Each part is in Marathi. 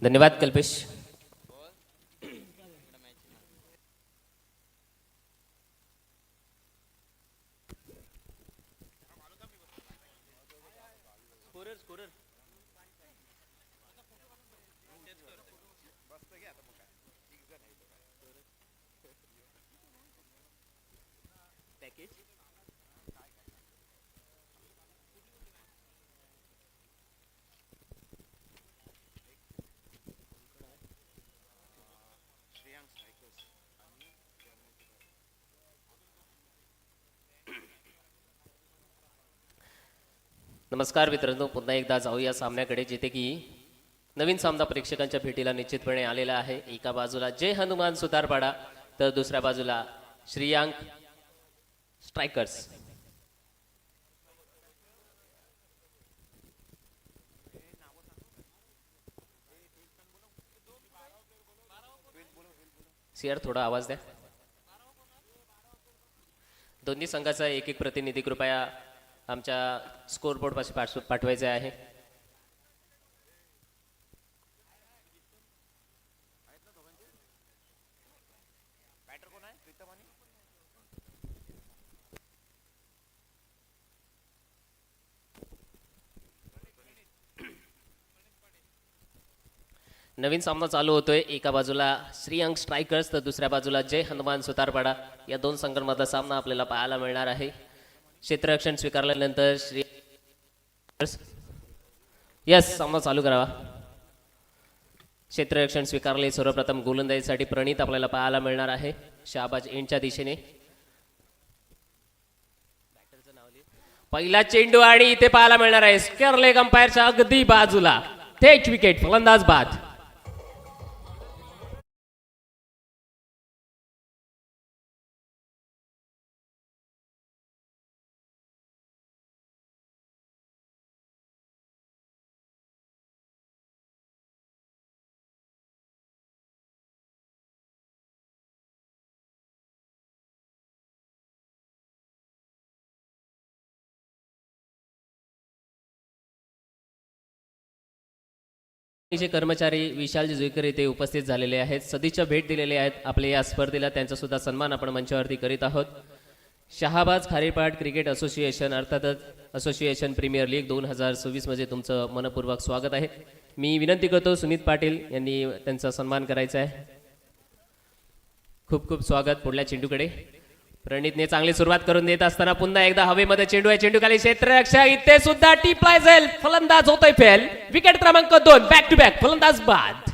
धन्यवाद कल्पेश. नमस्कार मित्रांनो, पुन्हा एकदा जाऊया सामन्याकडे, जिथे की नवीन सामना प्रेक्षकांच्या भेटीला निश्चितपणे आलेला आहे. एका बाजूला जय हनुमान सुतारपाडा, तर दुसऱ्या बाजूला श्रीयांक स्ट्रायकर्स. सियार थोडा आवाज द्या. दोन्ही संघाचा एक एक प्रतिनिधी कृपया आमच्या स्कोर बोर्ड पाशी पाठवायचे आहे. नवीन सामना चालू होतोय. एका बाजूला श्रीयांक स्ट्रायकर्स, तर दुसऱ्या बाजूला जय हनुमान सुतारपाडा. या दोन संघांमधला सामना आपल्याला पाहायला मिळणार आहे. क्षेत्ररक्षण स्वीकारल्यानंतर श्री यस, सामना चालू करावा. क्षेत्ररक्षण स्वीकारले. सर्वप्रथम गोलंदाजीसाठी प्रणित आपल्याला पाहायला मिळणार आहे, शहाबाज एंडच्या दिशेने. पहिला चेंडू आणि इथे पाहायला मिळणार आहे स्क्वेअर लेग अंपायरच्या अगदी बाजूला थेट विकेट, फलंदाज बाद. कर्मचारी विशाल जुईकर इथे उपस्थित झालेले आहेत, सदिच्छा भेट दिलेले आहेत आपले या स्पर्धेला. त्यांचा सुद्धा सन्मान आपण मंचावरती करीत आहोत. शहाबाज खारीपाट क्रिकेट असोसिएशन, अर्थातच असोसिएशन प्रीमियर लीग 2026 मध्ये तुमचं मनपूर्वक स्वागत आहे. मी विनंती करतो सुमित पाटील यांनी त्यांचा सन्मान करायचा आहे. खूप खूप स्वागत. पुढल्या चेंडूकडे प्रणितने चांगली सुरुवात करून देत असताना पुन्हा एकदा हवेमध्ये चेंडू आहे. चेंडू खाली क्षेत्ररक्षक, इथे सुद्धा टिपलाय जाईल, फलंदाज होतोय फेल. विकेट क्रमांक 2, बॅक टू बॅक, फलंदाज बाद.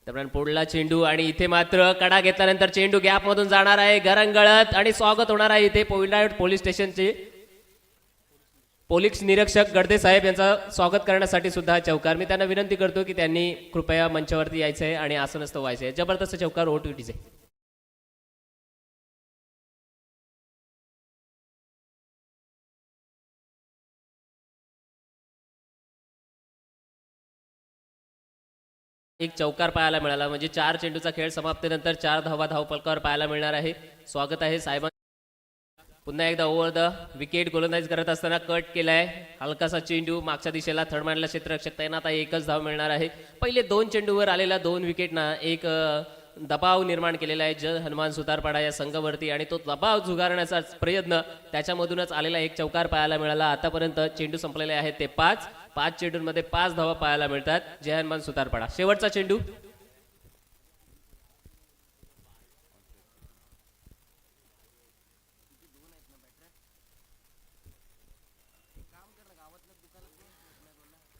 दरम्यान पुढला चेंडू आणि इथे मात्र कडा घेतल्यानंतर चेंडू गॅप मधून जाणार आहे गरंगळत, आणि स्वागत होणार आहे इथे पोलीस स्टेशनचे पोलीस निरीक्षक गडदे साहेब यांचं स्वागत करण्यासाठी सुद्धा चौकार. मी त्यांना विनंती करतो की त्यांनी कृपया मंचावरती यायचं आहे आणि आसनस्थ व्हायचं आहे. जबरदस्त चौकार ओटीटीचे. एक चौकार पाहायला मिळाला, म्हणजे 4 चेंडूचा खेळ समाप्तीनंतर 4 धावा धावफलकावर पाहायला मिळणार आहे. स्वागत आहे साहेबां. पुन्हा एकदा ओव्हर द विकेट गोलंदाजी करत असताना कट केलाय. हलकासा चेंडू मागच्या दिशेला थर्डमॅनला क्षेत्ररक्षक तैनात आहे. एकच धाव मिळणार आहे. पहिले 2 चेंडूवर आलेला 2 विकेटना एक दबाव निर्माण केलेला आहे जय हनुमान सुतारपाडा या संघावरती, आणि तो दबाव झुगारण्याचा प्रयत्न त्याच्यामधूनच आलेला एक चौकार पाहायला मिळाला. आतापर्यंत चेंडू संपलेले आहेत ते 5 चेंडूंमध्ये 5 धावा पाहायला मिळतात जय हनुमान सुतारपाडा. शेवटचा चेंडू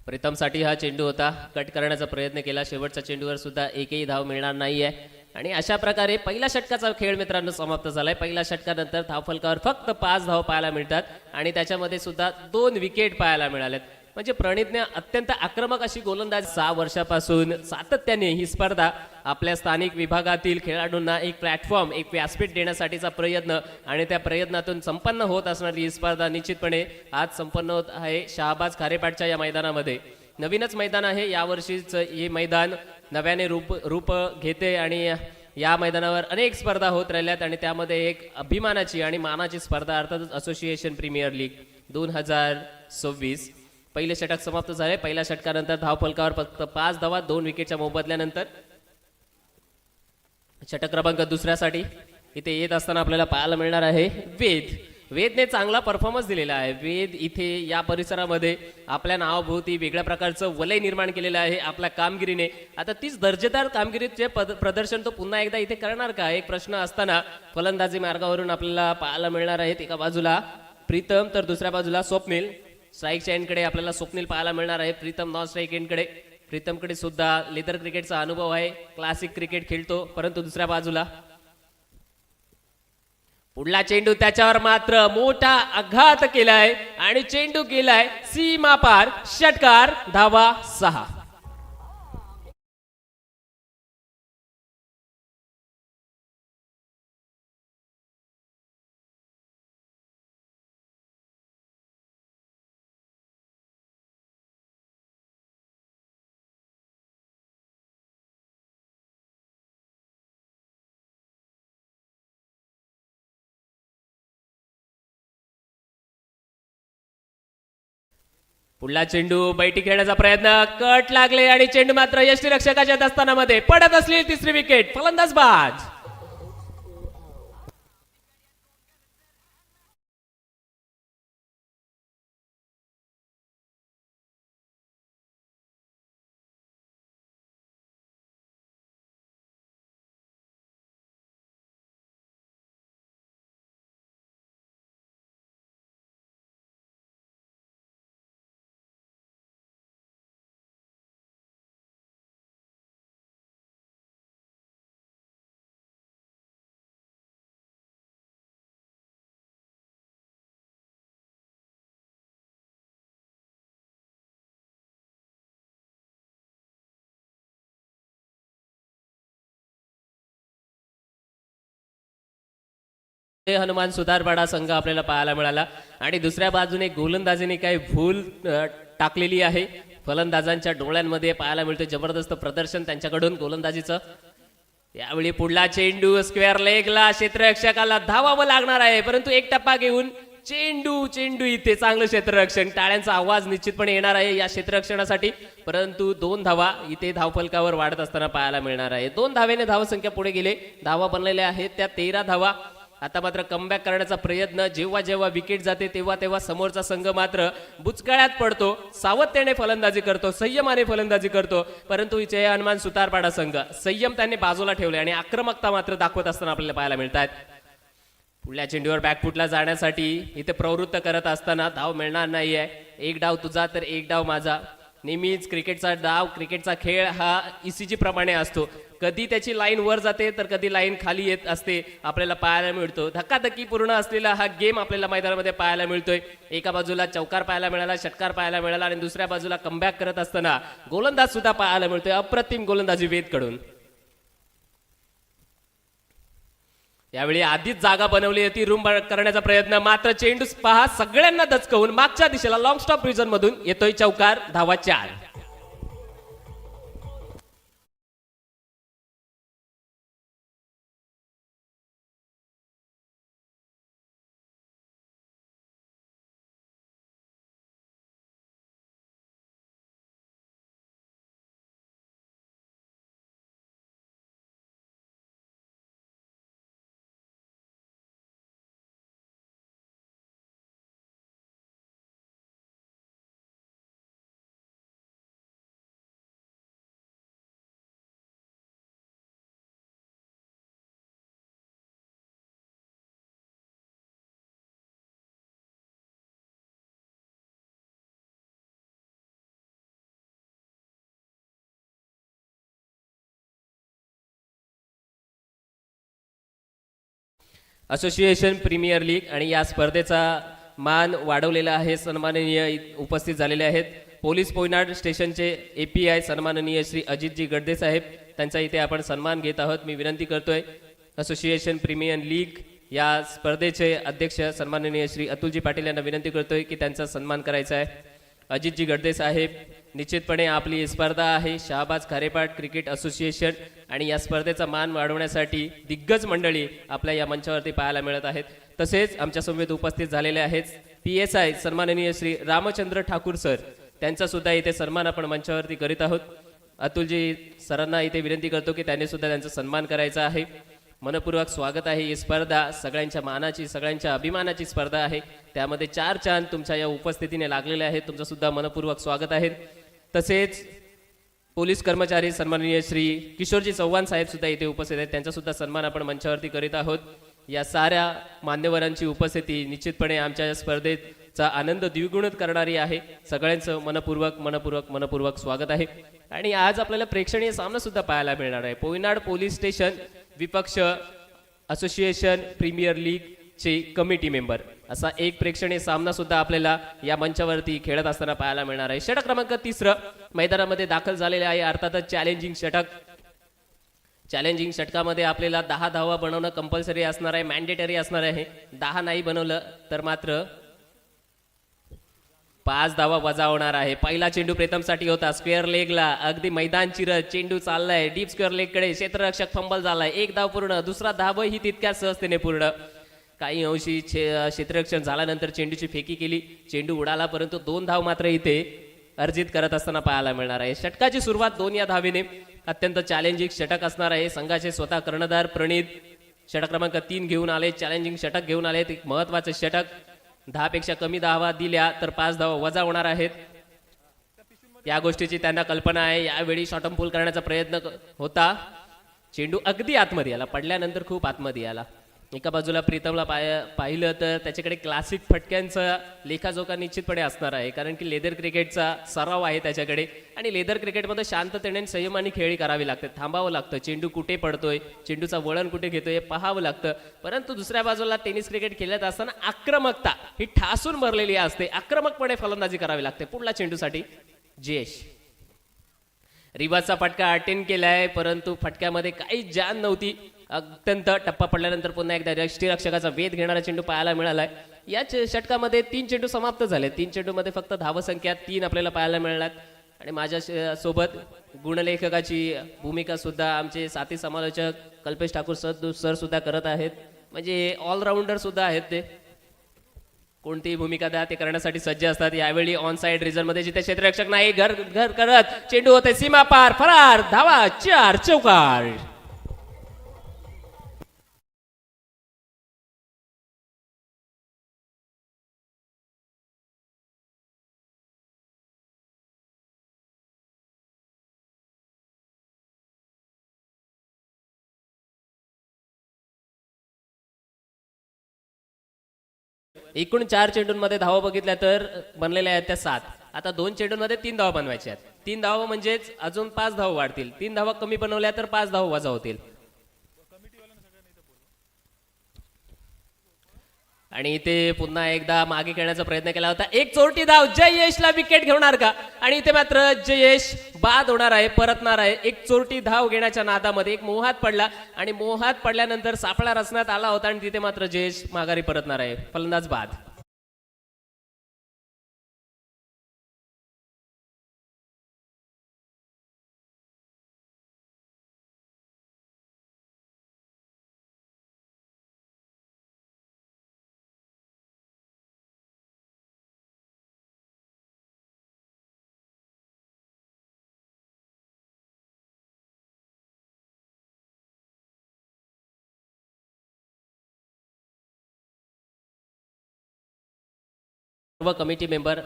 प्रीतमसाठी हा चेंडू होता. कट करण्याचा प्रयत्न केला. शेवटच्या चेंडूवर सुद्धा एकही धाव मिळणार नाहीये. आणि अशा प्रकारे पहिल्या षटकाचा खेळ मित्रांनो समाप्त झालाय. पहिल्या षटकानंतर धावफलकावर फक्त 5 धाव पाहायला मिळतात आणि त्याच्यामध्ये सुद्धा 2 विकेट पाहायला मिळालेत. म्हणजे प्रणितने अत्यंत आक्रमक अशी गोलंदाजी 6 वर्षापासून सातत्याने ही स्पर्धा आपल्या स्थानिक विभागातील खेळाडूंना एक प्लॅटफॉर्म, एक व्यासपीठ देण्यासाठीचा प्रयत्न, आणि त्या प्रयत्नातून संपन्न होत असणारी ही स्पर्धा निश्चितपणे आज संपन्न होत आहे शहाबाज खारेपाटच्या या मैदानामध्ये. नवीनच मैदान आहे यावर्षीच. हे मैदान नव्याने रूप घेते आणि या मैदानावर अनेक स्पर्धा होत राहिल्यात आणि त्यामध्ये एक अभिमानाची आणि मानाची स्पर्धा अर्थातच असोसिएशन प्रीमियर लीग 2026. पहिले षटक समाप्त झाले. पहिल्या षटकानंतर धावफलकावर फक्त 5 धावा 2 विकेटच्या मोबदल्यानंतर. षटक क्रमांक दुसऱ्यासाठी इथे येत असताना आपल्याला पाहायला मिळणार आहे वेदने चांगला परफॉर्मन्स दिलेला आहे. वेद इथे या परिसरामध्ये आपल्या नावाभोवती वेगळ्या प्रकारचं वलय निर्माण केलेलं आहे आपल्या कामगिरीने. आता तीच दर्जेदार कामगिरीचे प्रदर्शन तो पुन्हा एकदा इथे करणार का, एक प्रश्न असताना फलंदाजी मार्गावरून आपल्याला पाहायला मिळणार आहेत. एका बाजूला प्रीतम तर दुसऱ्या बाजूला स्वप्नील. स्ट्राईकच्या एंडकडे आपल्याला स्वप्नील पाहायला मिळणार आहे. प्रीतम नॉन स्ट्राईक एंडकडे. प्रीतमकडे सुद्धा लेदर क्रिकेटचा अनुभव आहे. क्लासिक क्रिकेट खेळतो. परंतु दुसऱ्या बाजूला पुढला चेंडू त्याच्यावर मात्र मोठा आघात केलाय आणि चेंडू केलाय सीमा पार. षटकार. धावा 6. पुढला चेंडू बैठी खेळण्याचा प्रयत्न. कट लागले आणि चेंडू मात्र यष्टीरक्षकाच्या दस्तानामध्ये पडत असली तिसरी विकेट. फलंदाज बाद. हनुमान सुतारपाडा संघ आपल्याला पाहायला मिळाला आणि दुसऱ्या बाजूने गोलंदाजीने काही भूल टाकलेली आहे. फलंदाजांच्या डोळ्यांमध्ये पाहायला मिळते जबरदस्त प्रदर्शन त्यांच्याकडून गोलंदाजीचं. यावेळी पुढला चेंडू स्क्वेअर लेगला क्षेत्ररक्षकाला धावावं लागणार आहे, परंतु एक टप्पा घेऊन चेंडू इथे चांगलं क्षेत्ररक्षण. टाळ्यांचा आवाज निश्चितपणे येणार आहे या क्षेत्ररक्षणासाठी. परंतु 2 धावा इथे धावफलकावर वाढत असताना पाहायला मिळणार आहे. 2 धावेने धावसंख्या पुढे गेले. धावा बनलेल्या आहेत त्या 13 धावा. आता मात्र कमबॅक करण्याचा प्रयत्न. जेव्हा जेव्हा विकेट जाते तेव्हा तेव्हा समोरचा संघ मात्र बुचकळ्यात पडतो. सावधतेने फलंदाजी करतो, संयमाने फलंदाजी करतो. परंतु इथे हनुमान सुतारपाडा संघ संयम त्यांनी बाजूला ठेवले आणि आक्रमकता मात्र दाखवत असताना आपल्याला पाहायला मिळतात. पुढल्या चेंडूवर बॅकफुटला जाण्यासाठी इथे प्रवृत्त करत असताना धाव मिळणार नाहीये. एक डाव तुझा तर एक डाव माझा. नेहमीच क्रिकेटचा डाव, क्रिकेटचा खेळ हा ECG प्रमाणे असतो. कधी त्याची लाईन वर जाते तर कधी लाईन खाली येत असते आपल्याला पाहायला मिळतो. धक्काधक्की पूर्ण असलेला हा गेम आपल्याला मैदानामध्ये पाहायला मिळतोय. एका बाजूला चौकार पाहायला मिळाला, षटकार पाहायला मिळाला आणि दुसऱ्या बाजूला कमबॅक करत असताना गोलंदाज सुद्धा पाहायला मिळतोय. अप्रतिम गोलंदाजी वेदकडून. यावेळी आधीच जागा बनवली होती रूम करण्याचा प्रयत्न, मात्र चेंडू पहा सगळ्यांना दचकवून मागच्या दिशेला लॉंग स्टॉप रिजन मधून येतोय चौकार. धावा 4. असोसिएशन प्रीमियर लीग आणि या स्पर्धेचा मान वाढवलेला आहे. सन्माननीय उपस्थित झालेले आहेत पोलीस पोयनाड स्टेशनचे API सन्माननीय श्री अजितजी गडदे साहेब, त्यांचा इथे आपण सन्मान घेत आहोत. मी विनंती करतोय असोसिएशन प्रीमियर लीग या स्पर्धेचे अध्यक्ष सन्माननीय श्री अतुलजी पाटील यांना विनंती करतोय की त्यांचा सन्मान करायचा आहे. अजितजी गडदे साहेब, निश्चितपणे आपली स्पर्धा आहे शहाबाज खारेपाट क्रिकेट असोसिएशन आणि या स्पर्धेचा मान वाढवण्यासाठी दिग्गज मंडळी आपल्या या मंचावरती पाहायला मिळत आहेत. तसेच आमच्या समवेत उपस्थित झालेले आहेत PSI सन्माननीय श्री रामचंद्र ठाकूर सर, त्यांचा सुद्धा इथे सन्मान आपण मंचावरती करीत आहोत. अतुलजी सरांना इथे विनंती करतो की त्यांनी सुद्धा त्यांचा सन्मान करायचा आहे. मनपूर्वक स्वागत आहे. ही स्पर्धा सगळ्यांच्या मानाची सगळ्यांच्या अभिमानाची स्पर्धा आहे. त्यामध्ये 4 चांद तुमच्या या उपस्थितीने लागलेले आहेत. तुमचं सुद्धा मनपूर्वक स्वागत आहे. तसेच पोलीस कर्मचारी सन्माननीय श्री किशोरजी चव्हाण साहेब सुद्धा इथे उपस्थित आहेत. त्यांचा सुद्धा सन्मान आपण मंचावरती करीत आहोत. या साऱ्या मान्यवरांची उपस्थिती निश्चितपणे आमच्या स्पर्धेचा आनंद द्विगुणित करणारी आहे. सगळ्यांचं मनपूर्वक स्वागत आहे. आणि आज आपल्याला प्रेक्षणीय सामना सुद्धा पाहायला मिळणार आहे. पोयनाड पोलीस स्टेशन विपक्ष असोसिएशन प्रीमियर लीग चे कमिटी मेंबर असा एक प्रेक्षणीय सामना सुद्धा आपल्याला या मंचावरती खेळत असताना पाहायला मिळणार आहे. षटक क्रमांक 3 मैदानामध्ये दाखल झालेले आहे. अर्थातच चॅलेंजिंग षटक. चॅलेंजिंग षटकामध्ये आपल्याला 10 धावा बनवणं कंपल्सरी असणार आहे, मॅन्डेटरी असणार आहे. 10 नाही बनवलं तर मात्र 5 धावा वजा होणार आहे. पहिला चेंडू प्रीतमसाठी होता स्क्वेअर लेगला, अगदी मैदान चिरत चेंडू चाललाय डीप स्क्वेअर लेगकडे. क्षेत्ररक्षक फंबल झालाय. 1 धाव पूर्ण. दुसरा धावही तितक्या सहजतेने पूर्ण. काही अंशी क्षेत्ररक्षण झाल्यानंतर चेंडूची फेकी केली, चेंडू उडाला, परंतु 2 धाव मात्र इथे अर्जित करत असताना पाहायला मिळणार आहे. षटकाची सुरुवात 2 या धावेने. अत्यंत चॅलेंजिंग षटक असणार आहे. संघाचे स्वतः कर्णधार प्रणित षटक क्रमांक 3 घेऊन आले. चॅलेंजिंग षटक घेऊन आले. एक महत्वाचे षटक. 10 पेक्षा कमी धावा दिल्या तर 5 धावा वजा होणार आहेत. या गोष्टीची त्यांना कल्पना आहे. यावेळी शॉर्टम पूल करण्याचा प्रयत्न होता. चेंडू अगदी आतमध्ये आला, पडल्यानंतर खूप आतमध्ये आला. एका बाजूला प्रीतमला पाहिलं तर त्याच्याकडे क्लासिक फटक्यांचा लेखाजोखा निश्चितपणे असणार आहे, कारण की लेदर क्रिकेटचा सराव आहे त्याच्याकडे. आणि लेदर क्रिकेटमध्ये शांततेने संयमाने खेळी करावी लागते. थांबावं लागतं. चेंडू कुठे पडतोय, चेंडूचा वळण कुठे घेतोय हे पाहावं लागतं. परंतु दुसऱ्या बाजूला टेनिस क्रिकेट खेळत असताना आक्रमकता ही ठासून भरलेली असते. आक्रमकपणे फलंदाजी करावी लागते. पुढला चेंडूसाठी जयेश. रिवाजचा फटका अटेंड केलाय, परंतु फटक्यामध्ये काही जान नव्हती. अत्यंत टप्पा पडल्यानंतर पुन्हा एकदा यष्टीरक्षकाचा वेध घेणारा चेंडू पाहायला मिळालाय. या षटकामध्ये 3 चेंडू समाप्त झाले. 3 चेंडूमध्ये फक्त धावसंख्या 3 आपल्याला पाहायला मिळाल्यात. आणि माझ्या सोबत गुणलेखकाची भूमिका सुद्धा आमचे साथी समालोचक कल्पेश ठाकूर सर सुद्धा करत आहेत. म्हणजे ऑलराऊंडर सुद्धा आहेत. ते कोणतीही भूमिका द्या ते करण्यासाठी सज्ज असतात. यावेळी ऑन साइड रिझन मध्ये जिथे क्षेत्ररक्षक नाही, घर घर करत चेंडू होते सीमा पार, फरार, धावा 4 चौकार. एकूण 4 चेंडूंमध्ये धावा बघितल्या तर बनलेल्या आहेत त्या 7. आता 2 चेंडूंमध्ये 3 धावा बनवायच्या आहेत. 3 धावा म्हणजेच अजून 5 धावा वाढतील. 3 धावा कमी बनवल्या तर 5 धावा वजा होतील. आणि इथे पुन्हा एकदा मागे खेळण्याचा प्रयत्न केला होता. एक चोरटी धाव. जयेशला विकेट घेणार का? आणि इथे मात्र जयेश बाद होणार आहे, परतणार आहे. एक चोरटी धाव घेण्याच्या नादामध्ये एक मोहात पडला आणि मोहात पडल्यानंतर सापळा रचण्यात आला होता आणि तिथे मात्र जयेश माघारी परतणार आहे. फलंदाज बाद. सर्व कमिटी मेंबर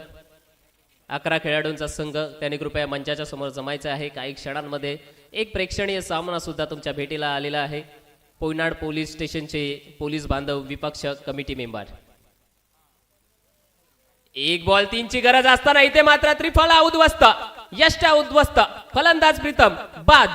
11 खेळाडूंचा संघ त्यांनी कृपया मंचाच्या समोर जमायचा आहे. काही क्षणांमध्ये एक प्रेक्षणीय सामना सुद्धा तुमच्या भेटीला आलेला आहे. पोयनाड पोलीस स्टेशनचे पोलीस बांधव विपक्ष कमिटी मेंबर. 1 बॉल 3 ची गरज असताना इथे मात्र त्रिफळा उद्ध्वस्त, यष्ट्या उद्ध्वस्त. फलंदाज प्रीतम बाद.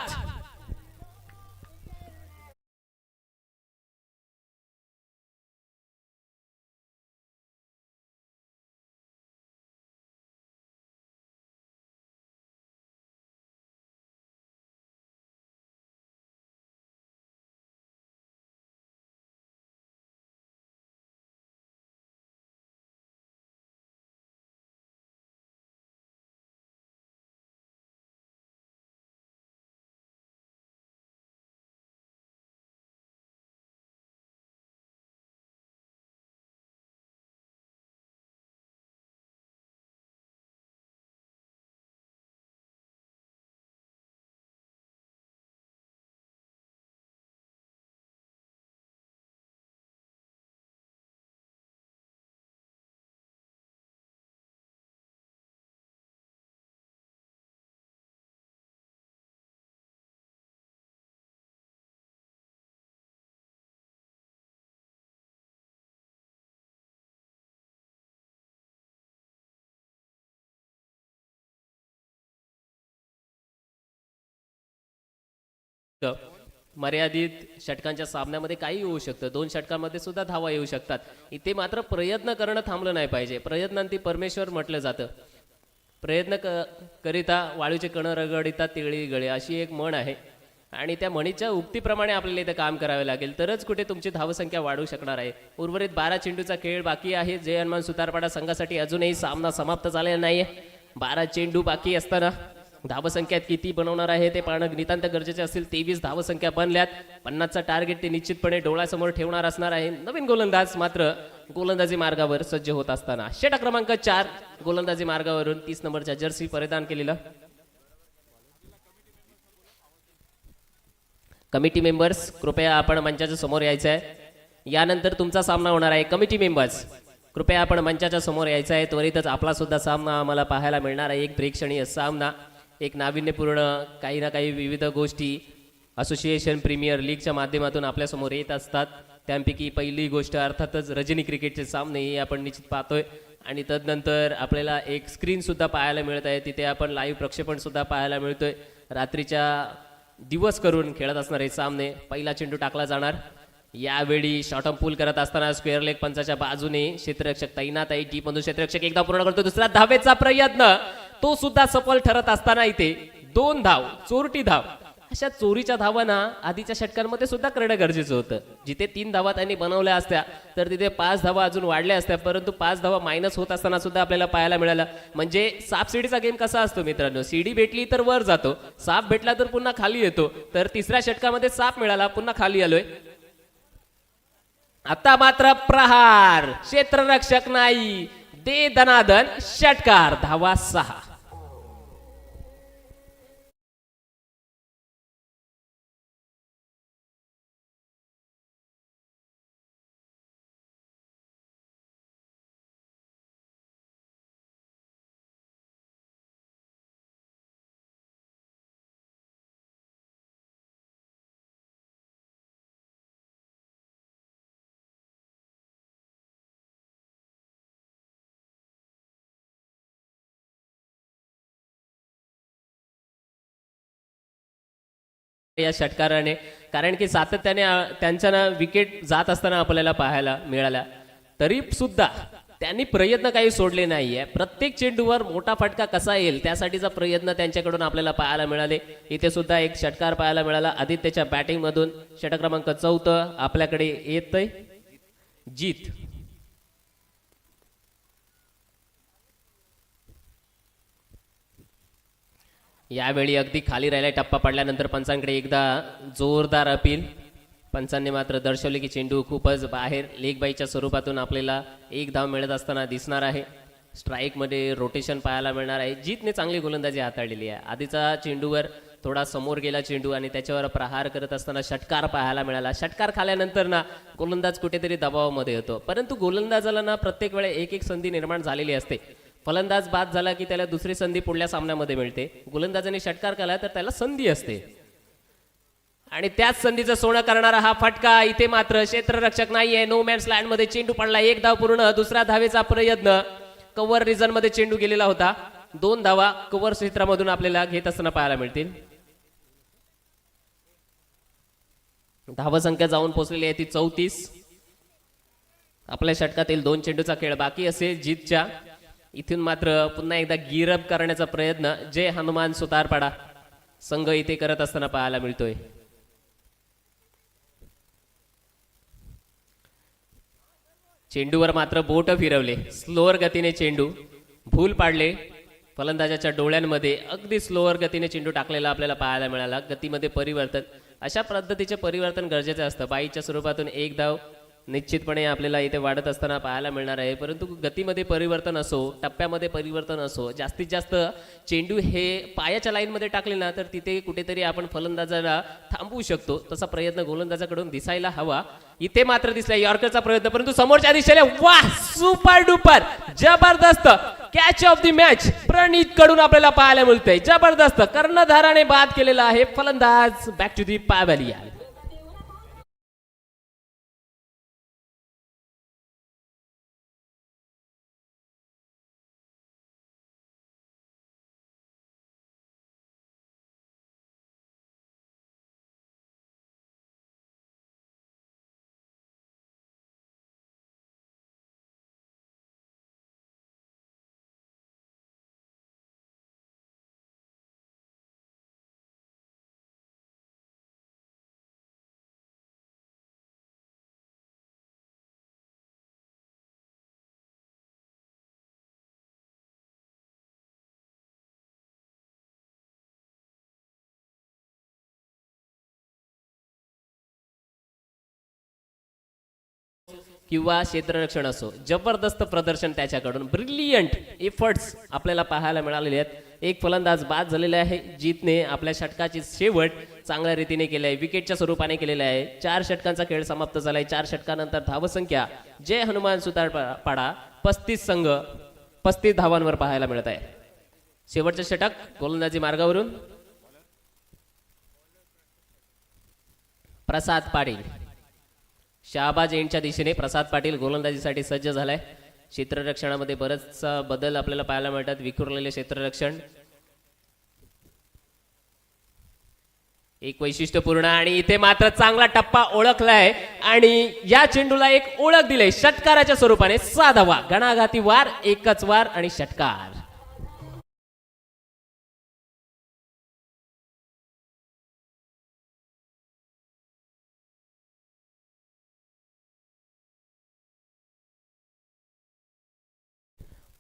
मर्यादित षटकांच्या सामन्यामध्ये काही होऊ शकतं, 2 षटकांमध्ये सुद्धा धावा येऊ शकतात. इथे मात्र प्रयत्न करणं थांबलं नाही पाहिजे. प्रयत्नांती परमेश्वर म्हटलं जातं. प्रयत्न करिता वाळूचे कण रगडिता तिळी गळे, अशी एक म्हण आहे आणि त्या म्हणीच्या उक्तीप्रमाणे आपल्याला इथे काम करावे लागेल, तरच कुठे तुमची धावसंख्या वाढू शकणार आहे. उर्वरित 12 चेंडूचा खेळ बाकी आहे. जय हनुमान सुतारपाडा संघासाठी अजूनही सामना समाप्त झालेला नाहीये. 12 चेंडू बाकी असताना धावसंख्यात किती बनवणार आहे ते पाहणं नितांत गरजेचे असेल. 23 धावसंख्या बनल्यात. 50चा टार्गेट ते निश्चितपणे डोळ्यासमोर ठेवणार असणार आहे. नवीन गोलंदाज मात्र गोलंदाजी मार्गावर सज्ज होत असताना षटक क्रमांक 4 गोलंदाजी मार्गावरून 30 नंबरच्या जर्सी परिधान केलेलं. कमिटी मेंबर्स कृपया आपण मंचाच्या समोर यायचं आहे. यानंतर तुमचा सामना होणार आहे. कमिटी मेंबर्स कृपया आपण मंचाच्या समोर यायचं आहे. त्वरितच आपला सुद्धा सामना आम्हाला पाहायला मिळणार आहे. एक प्रेक्षणीय सामना, एक नाविन्यपूर्ण काही ना काही विविध गोष्टी असोसिएशन प्रीमियर लीगच्या माध्यमातून आपल्यासमोर येत असतात. त्यापैकी पहिली गोष्ट अर्थातच रजनी क्रिकेटचे सामने हे आपण निश्चित पाहतोय आणि तदनंतर आपल्याला एक स्क्रीन सुद्धा पाहायला मिळत आहे. तिथे आपण लाईव्ह प्रक्षेपण सुद्धा पाहायला मिळतोय. रात्रीच्या दिवस करून खेळत असणारे सामने. पहिला चेंडू टाकला जाणार. यावेळी शॉर्ट ऑन पूल करत असताना स्क्वेअर लेग पंचाच्या बाजूने क्षेत्ररक्षक तैनात आहे. डीप मधून क्षेत्ररक्षक एकदा पूर्ण करतो. दुसरा धावेचा प्रयत्न तो सुद्धा सफल ठरत असताना इथे 2 धाव, चोरटी धाव. अशा चोरीच्या धावांना आधीच्या षटकांमध्ये सुद्धा करणं गरजेचं होतं. जिथे 3 धावा त्यांनी बनवल्या असत्या तर तिथे 5 धावा अजून वाढल्या असत्या, परंतु 5 धावा मायनस होत असताना सुद्धा आपल्याला पाहायला मिळालं. म्हणजे साप सीडीचा गेम कसा असतो मित्रांनो, सीडी भेटली तर वर जातो, साप भेटला तर पुन्हा खाली येतो. तर तिसऱ्या षटकामध्ये साप मिळाला, पुन्हा खाली आलोय. आता मात्र प्रहार, क्षेत्ररक्षक नाही, दे दनादन षटकार. धावा 6. या षटकाराने, कारण की सातत्याने त्यांच्या ना विकेट जात असताना आपल्याला पाहायला मिळाला, तरी सुद्धा त्यांनी प्रयत्न काही सोडले नाहीये. प्रत्येक चेंडूवर मोठा फटका कसा येईल त्यासाठीचा प्रयत्न त्यांच्याकडून आपल्याला पाहायला मिळाले. इथे सुद्धा एक षटकार पाहायला मिळाला आदित्यच्या बॅटिंग मधून. षटक क्रमांक 4 आपल्याकडे येतंय. जीत यावेळी अगदी खाली राहिला. टप्पा पडल्यानंतर पंचांकडे एकदा जोरदार अपील. पंचांनी मात्र दर्शवले की चेंडू खूपच बाहेर लेग बाईच्या स्वरूपातून आपल्याला एक धाव मिळत असताना दिसणार आहे. स्ट्राईक मध्ये रोटेशन पाहायला मिळणार आहे. जीतने चांगली गोलंदाजी हाताळलेली आहे. आधीचा चेंडूवर थोडा समोर गेला चेंडू आणि त्याच्यावर प्रहार करत असताना षटकार पाहायला मिळाला. षटकार खाल्यानंतर ना गोलंदाज कुठेतरी दबावामध्ये होतो, परंतु गोलंदाजाला ना प्रत्येक वेळा एक एक संधी निर्माण झालेली असते. फलंदाज बाद झाला की त्याला दुसरी संधी पुढल्या सामन्यामध्ये मिळते. गोलंदाजाने षटकार केला तर त्याला संधी असते आणि त्याच संधीचं सोनं करणारा हा फटका. इथे मात्र क्षेत्ररक्षक नाहीये. नो मॅन्स लँड मध्ये चेंडू पडला. 1 धाव पूर्ण. दुसऱ्या धावेचा प्रयत्न. कव्हर रिजन मध्ये चेंडू गेलेला होता. 2 धावा कव्हर क्षेत्रामधून आपल्याला घेत असताना पाहायला मिळतील. धावसंख्या जाऊन पोहोचलेली आहे ती 34. आपल्या षटकातील 2 चेंडूचा खेळ बाकी असेल जीतच्या. इथून मात्र पुन्हा एकदा गिरअप करण्याचा प्रयत्न जय हनुमान सुतारपाडा संघ इथे करत असताना पाहायला मिळतोय. चेंडूवर मात्र बोट फिरवले. स्लोअर गतीने चेंडू भूल पाडले. फलंदाजाच्या डोळ्यांमध्ये अगदी स्लोअर गतीने चेंडू टाकलेला आपल्याला पाहायला मिळाला. गतीमध्ये परिवर्तन, अशा पद्धतीचे परिवर्तन गरजेचे असतं. बाईच्या स्वरूपातून 1 धाव निश्चितपणे आपल्याला इथे वाढत असताना पाहायला मिळणार आहे. परंतु गतीमध्ये परिवर्तन असो, टप्प्यामध्ये परिवर्तन असो, जास्तीत जास्त चेंडू हे पायाच्या लाईनमध्ये टाकले ना तर तिथे कुठेतरी आपण फलंदाजाला थांबवू शकतो. तसा प्रयत्न गोलंदाजाकडून दिसायला हवा. इथे मात्र दिसला यॉर्करचा प्रयत्न, परंतु समोरच्या दिशेने वाह, सुपर डुपर जबरदस्त कॅच ऑफ द मॅच प्रणीत कडून आपल्याला पाहायला मिळतंय. जबरदस्त कर्णधाराने बाद केलेला आहे फलंदाज. Back to the pavilion. किंवा क्षेत्ररक्षण असो, जबरदस्त प्रदर्शन त्याच्याकडून, ब्रिलियंट एफर्ट्स आपल्याला पाहायला मिळालेले आहेत. एक फलंदाज बाद झालेला आहे. जीतने आपल्या षटकाची शेवट चांगल्या रीतीने केली आहे, विकेटच्या स्वरूपाने केलेला आहे. 4 षटकांचा खेळ समाप्त झाला आहे. 4 षटकानंतर धावसंख्या जय हनुमान सुतारपाडा 35 संघ 35 धावांवर पाहायला मिळत आहे. शेवटचं षटक गोलंदाजी मार्गावरून प्रसाद पाटील, शहाबाज एंडच्या दिशेने प्रसाद पाटील गोलंदाजीसाठी सज्ज झालाय. क्षेत्ररक्षणामध्ये बरेचसा बदल आपल्याला पाहायला मिळतात. विखुरलेले क्षेत्ररक्षण एक वैशिष्ट्यपूर्ण, आणि इथे मात्र चांगला टप्पा ओळखलाय आणि या चेंडूला एक ओळख दिली षटकाराच्या स्वरूपाने. 6 धावा, घणाघाती वार, एकच वार आणि षटकार.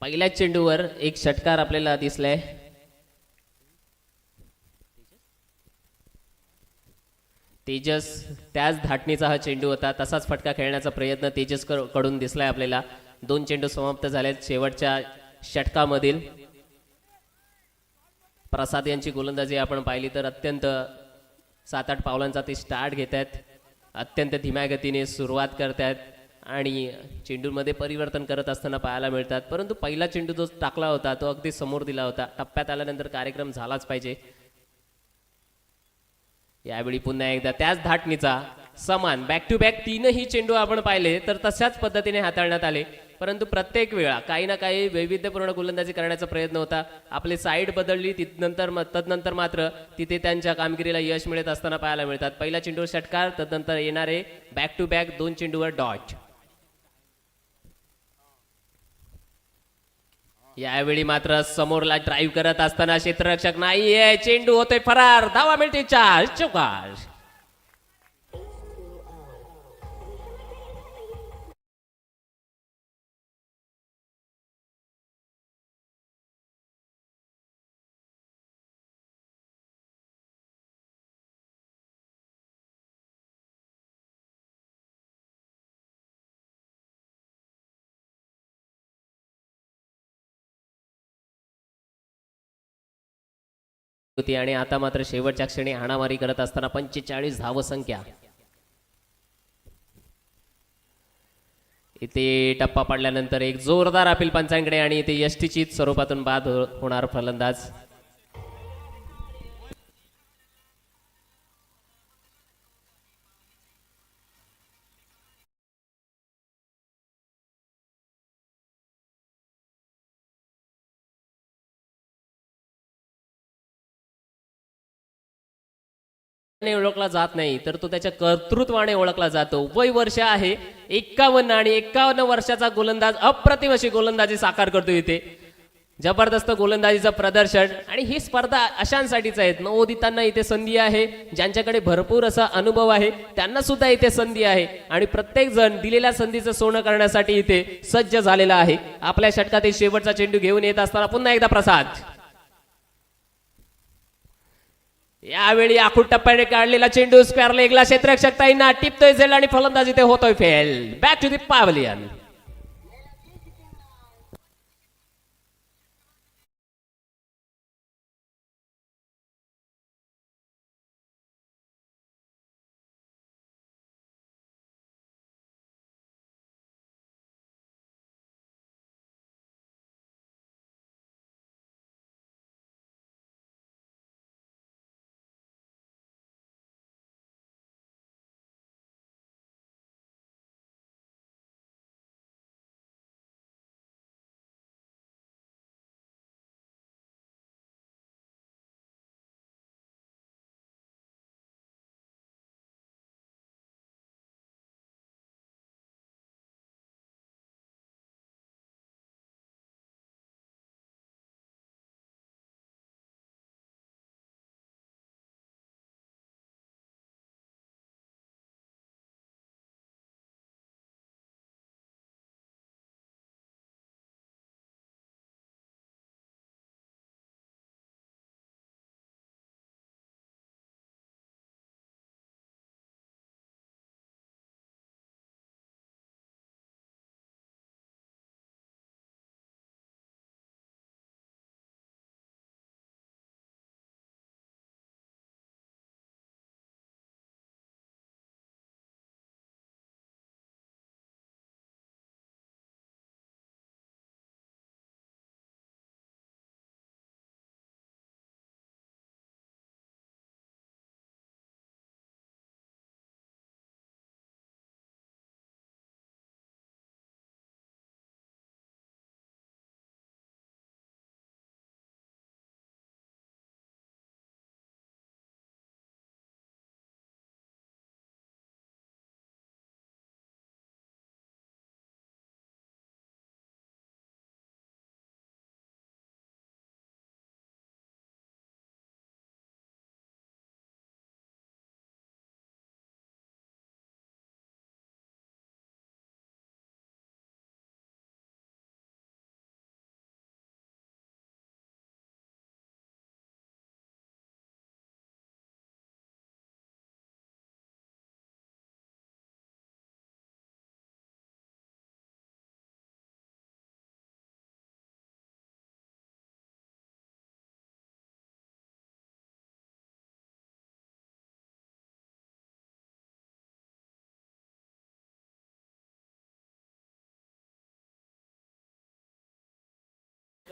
पहिल्या चेंडूवर एक षटकार आपल्याला दिसलाय. तेजस त्याच धाटणीचा हा चेंडू होता. तसाच फटका खेळण्याचा प्रयत्न तेजस कडून दिसलाय आपल्याला. 2 चेंडू समाप्त झालेत शेवटच्या षटकामधील. प्रसाद यांची गोलंदाजी आपण पाहिली तर अत्यंत 7-8 पावलांचा ते स्टार्ट घेत आहेत. अत्यंत धीम्या गतीने सुरुवात करतायत आणि चेंडूमध्ये परिवर्तन करत असताना पाहायला मिळतात. परंतु पहिला चेंडू जो टाकला होता तो अगदी समोर दिला होता. टप्प्यात आल्यानंतर कार्यक्रम झालाच पाहिजे. यावेळी पुन्हा एकदा त्याच धाटणीचा समान बॅक टू बॅक 3ही चेंडू आपण पाहिले तर तशाच पद्धतीने हाताळण्यात आले. परंतु प्रत्येक वेळा काही ना काही वैविध्यपूर्ण गोलंदाजी करण्याचा प्रयत्न होता. आपली साईड बदलली तदनंतर मात्र तिथे त्यांच्या कामगिरीला यश मिळत असताना पाहायला मिळतात. पहिला चेंडूवर षटकार, तदनंतर येणारे बॅक टू बॅक 2 चेंडूवर डॉट. यावेळी मात्र समोरला ड्राईव्ह करत असताना क्षेत्ररक्षक नाहीये, चेंडू होतोय फरार. धावा मिळते 4, चौकार. होती आणि आता मात्र शेवटच्या क्षणी हाणामारी करत असताना 45 धावसंख्या. इथे टप्पा पडल्यानंतर एक जोरदार अपील पंचांकडे आणि इथे यष्टीचीत स्वरूपातून बाद होणार फलंदाज. ओळखला जात नाही तर तो त्याच्या कर्तृत्वाने ओळखला जातो. वय वर्ष आहे 51 आणि 51 वर्षाचा गोलंदाज अप्रतिम अशी गोलंदाजी साकार करतो. इथे जबरदस्त गोलंदाजीचं प्रदर्शन आणि ही स्पर्धा अशांसाठीच आहेत. नवोदितांना इथे संधी आहे, ज्यांच्याकडे भरपूर असा अनुभव आहे त्यांना सुद्धा इथे संधी आहे आणि प्रत्येक जण दिलेल्या संधीचं सोनं करण्यासाठी इथे सज्ज झालेला आहे. आपल्या षटकातील शेवटचा चेंडू घेऊन येत असताना पुन्हा एकदा प्रसाद. यावेळी आखूड टप्प्याने काढलेला चेंडू स्क्वेअर लेगला क्षेत्ररक्षक ताईंना टिपतोय झेल आणि फलंदाजी ते होतोय fail. Back to the pavilion.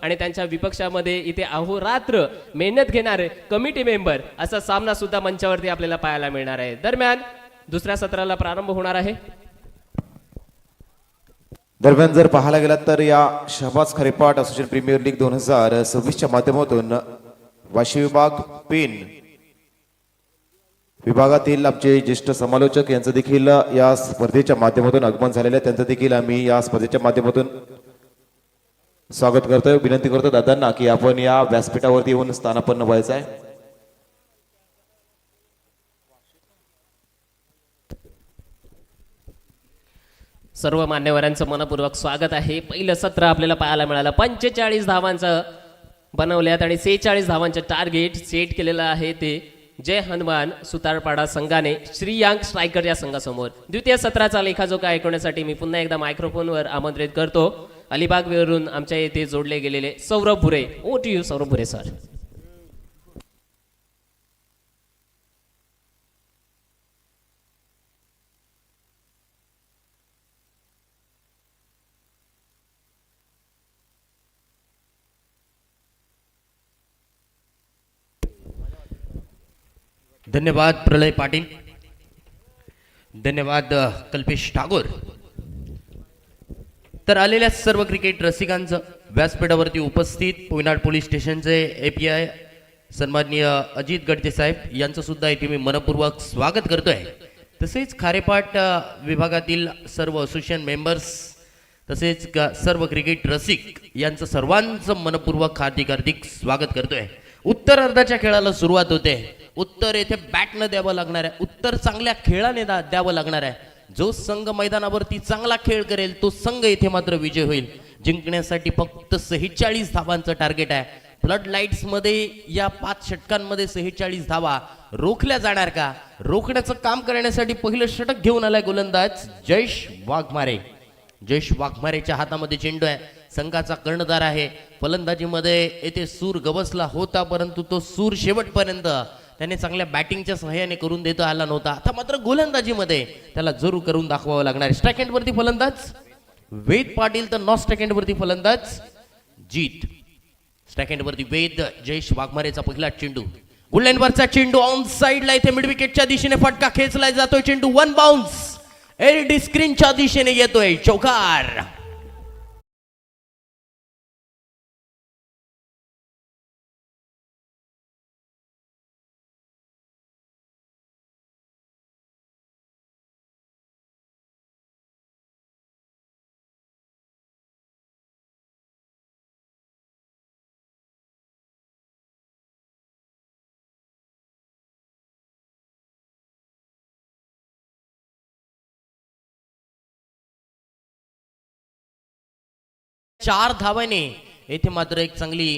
आणि त्यांच्या विपक्षामध्ये इथे अहोरात्र मेहनत घेणारे कमिटी मेंबर असा सामना सुद्धा मंचावरती आपल्याला पाहायला मिळणार आहे. दरम्यान दुसऱ्या सत्राला प्रारंभ होणार आहे. दरम्यान जर पाहायला गेलात तर या शहबाज खारेपाट असोसिएशन प्रीमियर लीग 2026च्या माध्यमातून वाशी विभाग पेन विभागातील आमचे ज्येष्ठ समालोचक यांचं देखील या स्पर्धेच्या माध्यमातून आगमन झालेलं आहे. त्यांचं देखील आम्ही या स्पर्धेच्या माध्यमातून स्वागत करतोय. विनंती करतो दादांना की आपण या व्यासपीठावरती येऊन स्थानापन्न व्हायचं आहे. सर्व मान्यवरांचं मनपूर्वक स्वागत आहे. पहिलं सत्र आपल्याला पाहायला मिळालं. 45 धावांचं बनवल्यात आणि 46 धावांचं टार्गेट सेट केलेलं आहे. ते जय हनुमान सुतारपाडा संघाने श्रीयांक स्ट्रायकर या संघासमोर. द्वितीय सत्राचा लेखाजोखा ऐकवण्यासाठी मी पुन्हा एकदा मायक्रोफोनवर आमंत्रित करतो अलिबागवरून आमच्या येथे जोडले गेलेले सौरभ भुरे. ओ टू यू सौरभ भुरे सर. धन्यवाद प्रलय पाटील, धन्यवाद कल्पेश ठाकूर. तर आलेल्या सर्व क्रिकेट रसिकांचं व्यासपीठावरती उपस्थित पोयनाड पोलीस स्टेशनचे API सन्माननीय अजित गडते साहेब यांचं सुद्धा इथे मी मनपूर्वक स्वागत करतोय. तसेच खारेपाट विभागातील सर्व असोसिएशन मेंबर्स तसेच सर्व क्रिकेट रसिक यांचं सर्वांचं मनपूर्वक हार्दिक स्वागत करतोय. उत्तरार्धाच्या खेळाला सुरुवात होते. उत्तर येथे बॅटनं द्यावं लागणार आहे. उत्तर चांगल्या खेळाने द्यावं लागणार आहे. जो संघ मैदानावरती चांगला खेळ करेल तो संघ येथे मात्र विजय होईल. जिंकण्यासाठी फक्त 46 धावांचं टार्गेट आहे. फ्लड लाईट्स मध्ये या 5 षटकांमध्ये 46 धावा रोखल्या जाणार का? रोखण्याचं काम करण्यासाठी पहिलं षटक घेऊन आलाय गोलंदाज जयेश वाघमारे. जयेश वाघमारेच्या हातामध्ये चेंडू आहे. संघाचा कर्णधार आहे. फलंदाजीमध्ये येथे सूर गवसला होता परंतु तो सूर शेवटपर्यंत त्याने चांगल्या बॅटिंगच्या सहाय्याने करून देता आला नव्हता. आता मात्र गोलंदाजीमध्ये त्याला जरूर करून दाखवावं लागणार आहे. स्ट्राइक एंडवरती फलंदाज वेद पाटील तर नॉन स्ट्राइक एंडवरती फलंदाज जीत. स्ट्राइक एंडवरती वेद. जयेश वाघमारेचा पहिला चेंडू गुडलाईनवरचा चेंडू ऑन साइडला इथे मिड विकेटच्या दिशेने फटका खेचलाय जातोय. चेंडू 1 बाउन्स एलईडी स्क्रीनच्या दिशेने येतोय. चौकार. चार धावाने येथे मात्र एक चांगली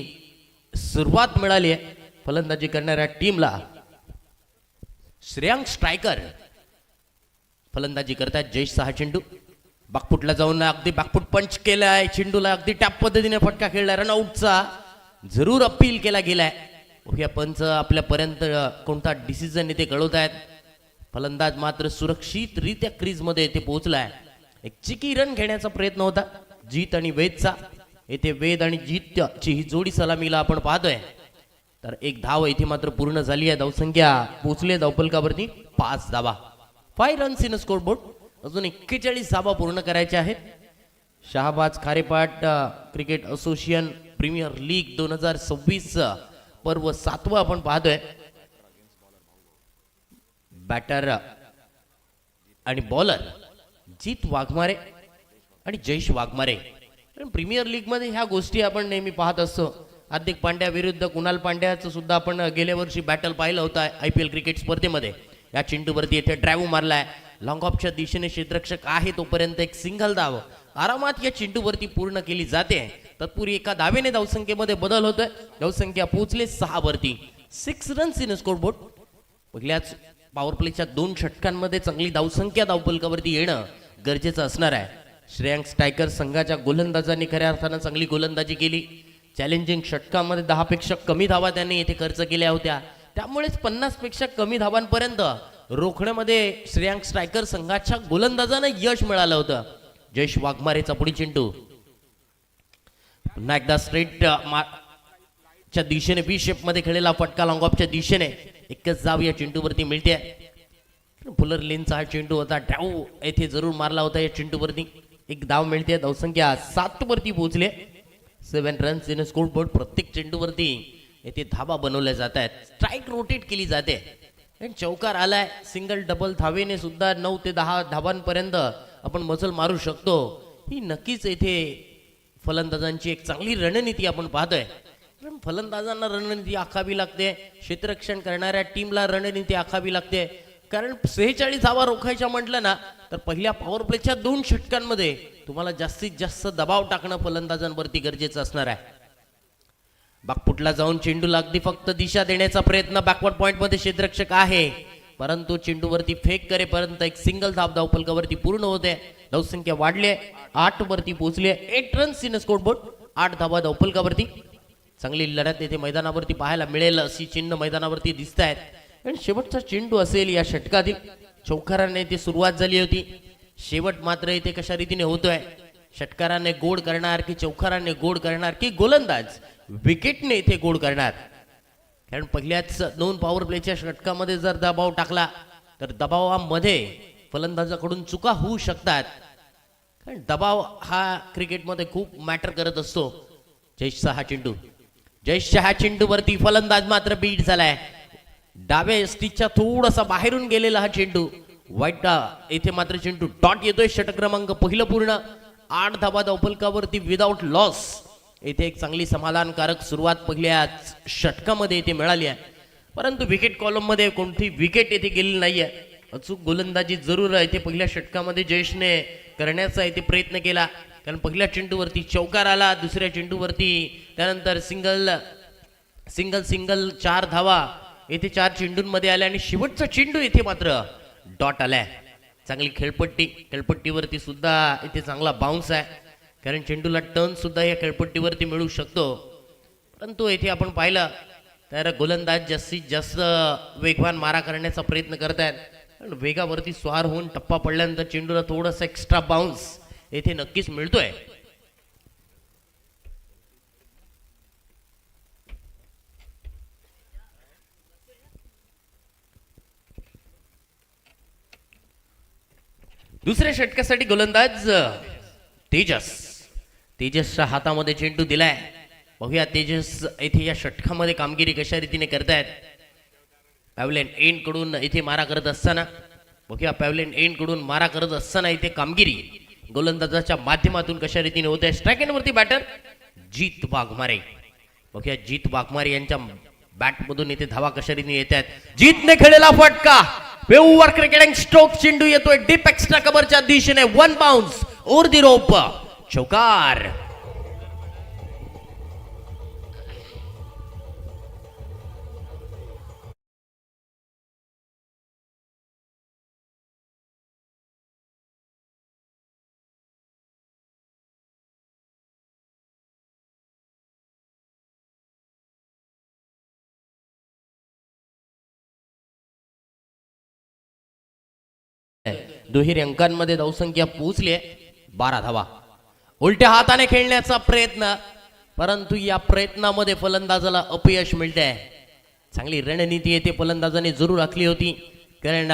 सुरुवात मिळाली आहे फलंदाजी करणाऱ्या टीमला. श्रेयांक स्ट्रायकर फलंदाजी करतायत. जयेश सहा चेंडू बाकफुटला जाऊन अगदी बाकफुट पंच केलाय. चेंडूला अगदी टॅप पद्धतीने फटका खेळला. रनआउटचा जरूर अपील केला गेलाय. या पंच आपल्यापर्यंत कोणता डिसिजन इथे कळवत आहेत. फलंदाज मात्र सुरक्षितरित्या क्रीजमध्ये येथे पोहोचलाय. एक चिकी रन घेण्याचा प्रयत्न होता जीत आणि वेदचा. येथे वेद आणि जीतची ही जोडी सलामीला आपण पाहतोय. तर एक धाव इथे मात्र पूर्ण झाली आहे. धावसंख्या पोहोचली धावफलकावरती 5 धावा. 5 रन्स इन स्कोर बोर्ड. अजून 41 धावा पूर्ण करायच्या आहेत. Shahbaz Kharepat cricket association premier league 2026 पर्व 7वं आपण पाहतोय. बॅटर आणि बॉलर जीत वाघमारे आणि जयेश वाघमारे. प्रीमियर लीग मध्ये ह्या गोष्टी आपण नेहमी पाहत असतो. हार्दिक पांड्या विरुद्ध कुणाल पांड्याचं सुद्धा आपण गेल्या वर्षी बॅटल पाहिलं होतं IPL क्रिकेट स्पर्धेमध्ये. या चेंडूवरती येथे ड्राईव्ह मारलाय. लॉंग ऑफच्या दिशेने क्षेत्ररक्षक आहे तोपर्यंत एक सिंगल धाव आरामात या चेंडूवरती पूर्ण केली जाते. तत्पूर्वी एका धावेने धावसंख्येमध्ये बदल होतोय. धावसंख्या पोहोचले 6 वरती. 6 रन्स इन स्कोर बोर्ड. पहिल्याच पॉवर प्लेच्या 2 षटकांमध्ये चांगली धावसंख्या धावफलकावरती येणं गरजेचं असणार आहे. श्रेयांक स्ट्रायकर संघाच्या गोलंदाजांनी खऱ्या अर्थानं चांगली गोलंदाजी केली. चॅलेंजिंग षटकामध्ये 10 पेक्षा कमी धावा त्यांनी येथे खर्च केल्या होत्या. त्यामुळेच 50 पेक्षा कमी धावांपर्यंत रोखण्यामध्ये श्रेयांक स्ट्रायकर संघाच्या गोलंदाजांना यश मिळालं होतं. जयेश वाघमारेचा पुढील चेंडू पुन्हा एकदा स्ट्रेट च्या दिशेने बी शेप मध्ये खेळलेला फटका लॉंग ऑफच्या दिशेने एकच जाव या चेंडूवरती मिळते. फुलर लेनचा हा चेंडू होता, डाव येथे जरूर मारला होता या चेंडूवरती. एक धाव मिळते, धावसंख्या 7 वरती पोहोचले. 7 रन्स इन स्कोर बोर्ड. प्रत्येक चेंडूवरती येथे धाबा बनवल्या जात आहेत, स्ट्राईक रोटेट केली जाते. चौकार आलाय, सिंगल डबल धावेने सुद्धा 9 ते 10 धावांपर्यंत आपण मजल मारू शकतो. ही नक्कीच येथे फलंदाजांची एक चांगली रणनीती आपण पाहतोय. फलंदाजांना रणनीती आखावी लागते, क्षेत्ररक्षण करणाऱ्या टीमला रणनीती आखावी लागते. कारण 46 धावा रोखायच्या म्हटलं ना तर पहिल्या पॉवर प्लेच्या 2 षटकांमध्ये तुम्हाला जास्तीत जास्त दबाव टाकणं फलंदाजांवरती गरजेचं असणार आहे. बागपुटला जाऊन चेंडूला अगदी फक्त दिशा देण्याचा प्रयत्न बॅकवर्ड पॉइंट मध्ये क्षेत्ररक्षक आहे, परंतु चेंडूवरती फेक करेपर्यंत एक सिंगल धाव धावफलकावरती पूर्ण होते. धावसंख्या वाढली, 8 वरती पोहोचली. 8 रन्स इन स्कोर बोर्ड. 8 धावा धावफलकावरती. चांगली लढत येथे मैदानावरती पाहायला मिळेल अशी चिन्ह मैदानावरती दिसत आहेत. आणि शेवटचा चेंडू असेल या षटकातील. चौकाराने इथे सुरुवात झाली होती, शेवट मात्र इथे कशा रीतीने होतोय. षटकाराने गोड करणार की चौकाराने गोड करणार की गोलंदाज विकेटने इथे गोड करणार. कारण पहिल्याच 2 पॉवर प्लेच्या षटकामध्ये जर दबाव टाकला तर दबावामध्ये फलंदाजाकडून चुका होऊ शकतात. कारण दबाव हा क्रिकेटमध्ये खूप मॅटर करत असतो. जयेशचा हा चेंडू, जयेशच्या ह्या चेंडूवरती फलंदाज मात्र बीट झालाय. डाव्या स्टिचच्या थोडासा बाहेरून गेलेला हा चेंडू. वाईट येथे मात्र चेंडू डॉट येतोय. षटक क्रमांक पहिलं पूर्ण. 8 धावा धावफलकावरती विदाउट लॉस. येथे एक चांगली समाधानकारक सुरुवात पहिल्या षटकामध्ये येथे मिळाली आहे, परंतु विकेट कॉलम मध्ये कोणती विकेट येथे गेलेली नाहीये. अचूक गोलंदाजी जरूर येथे पहिल्या षटकामध्ये जयेशने करण्याचा येथे प्रयत्न केला. कारण पहिल्या चेंडूवरती चौकार आला, दुसऱ्या चेंडूवरती त्यानंतर सिंगल सिंगल सिंगल 4 धावा येथे 4 चेंडूंमध्ये आल्या आणि शेवटचा चेंडू येथे मात्र डॉट आलाय. चांगली खेळपट्टी, खेळपट्टीवरती सुद्धा इथे चांगला बाउन्स आहे. कारण चेंडूला टर्न सुद्धा या खेळपट्टीवरती मिळू शकतो, परंतु येथे आपण पाहिलं तर गोलंदाज जास्तीत जास्त वेगवान मारा करण्याचा प्रयत्न करत आहेत. वेगावरती स्वार होऊन टप्पा पडल्यानंतर चेंडूला थोडासा एक्स्ट्रा बाउन्स येथे नक्कीच मिळतोय. दुसऱ्या षटकासाठी गोलंदाज तेजस. तेजसच्या हातामध्ये चेंडू दिलाय. बघूया तेजस येथे या षटकामध्ये कामगिरी कशा रीतीने करतायत. पॅव्हलियन एंड कडून इथे मारा करत असताना, बघूया पॅव्हलियन एंड कडून मारा करत असताना इथे कामगिरी गोलंदाजाच्या माध्यमातून कशा रीतीने होत आहे. स्ट्राईक एंड वरती बॅटर जीत वाघमारे. बघूया जीत वाघमारे यांच्या बॅट मधून इथे धावा कशा रीतीने येत आहेत. जीतने खेळलेला फटका, वेव्हर क्रिकेटिंग स्ट्रोक चेंडू येतोय डीप एक्स्ट्रा कव्हरच्या दिशेने. 1 बाउन्स ओव्हर दी रोप, चौकार. दुहेरी अंकांमध्ये धावसंख्या पोहोचली आहे. 12 धावा. उलट्या हाताने खेळण्याचा प्रयत्न, परंतु या प्रयत्नामध्ये फलंदाजाला अपयश मिळते आहे. चांगली रणनीती येथे फलंदाजाने जरूर आखली होती. कारण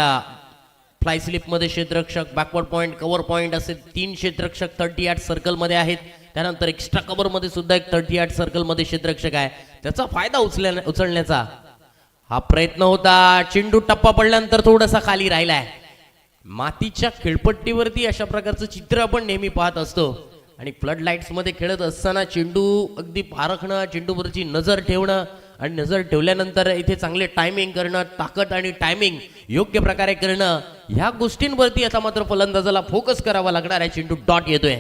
फ्लाय स्लिप मध्ये क्षेत्ररक्षक, बॅकवर्ड पॉइंट, कव्हर पॉइंट असे 3 क्षेत्ररक्षक 38 सर्कल मध्ये आहेत. त्यानंतर एक्स्ट्रा कव्हर मध्ये सुद्धा एक 38 सर्कल मध्ये क्षेत्ररक्षक आहे. त्याचा फायदा उचलण्याचा हा प्रयत्न होता. चेंडू टप्पा पडल्यानंतर थोडासा खाली राहिलाय. मातीच्या खेळपट्टीवरती अशा प्रकारचं चित्र आपण नेहमी पाहत असतो. आणि फ्लड लाईट्स मध्ये खेळत असताना चेंडू अगदी पारखणं, चेंडूवरची नजर ठेवणं आणि नजर ठेवल्यानंतर इथे चांगले टायमिंग करणं, ताकद आणि टायमिंग योग्य प्रकारे करणं, ह्या गोष्टींवरती आता मात्र फलंदाजाला फोकस करावा लागणार आहे. चेंडू डॉट येतोय.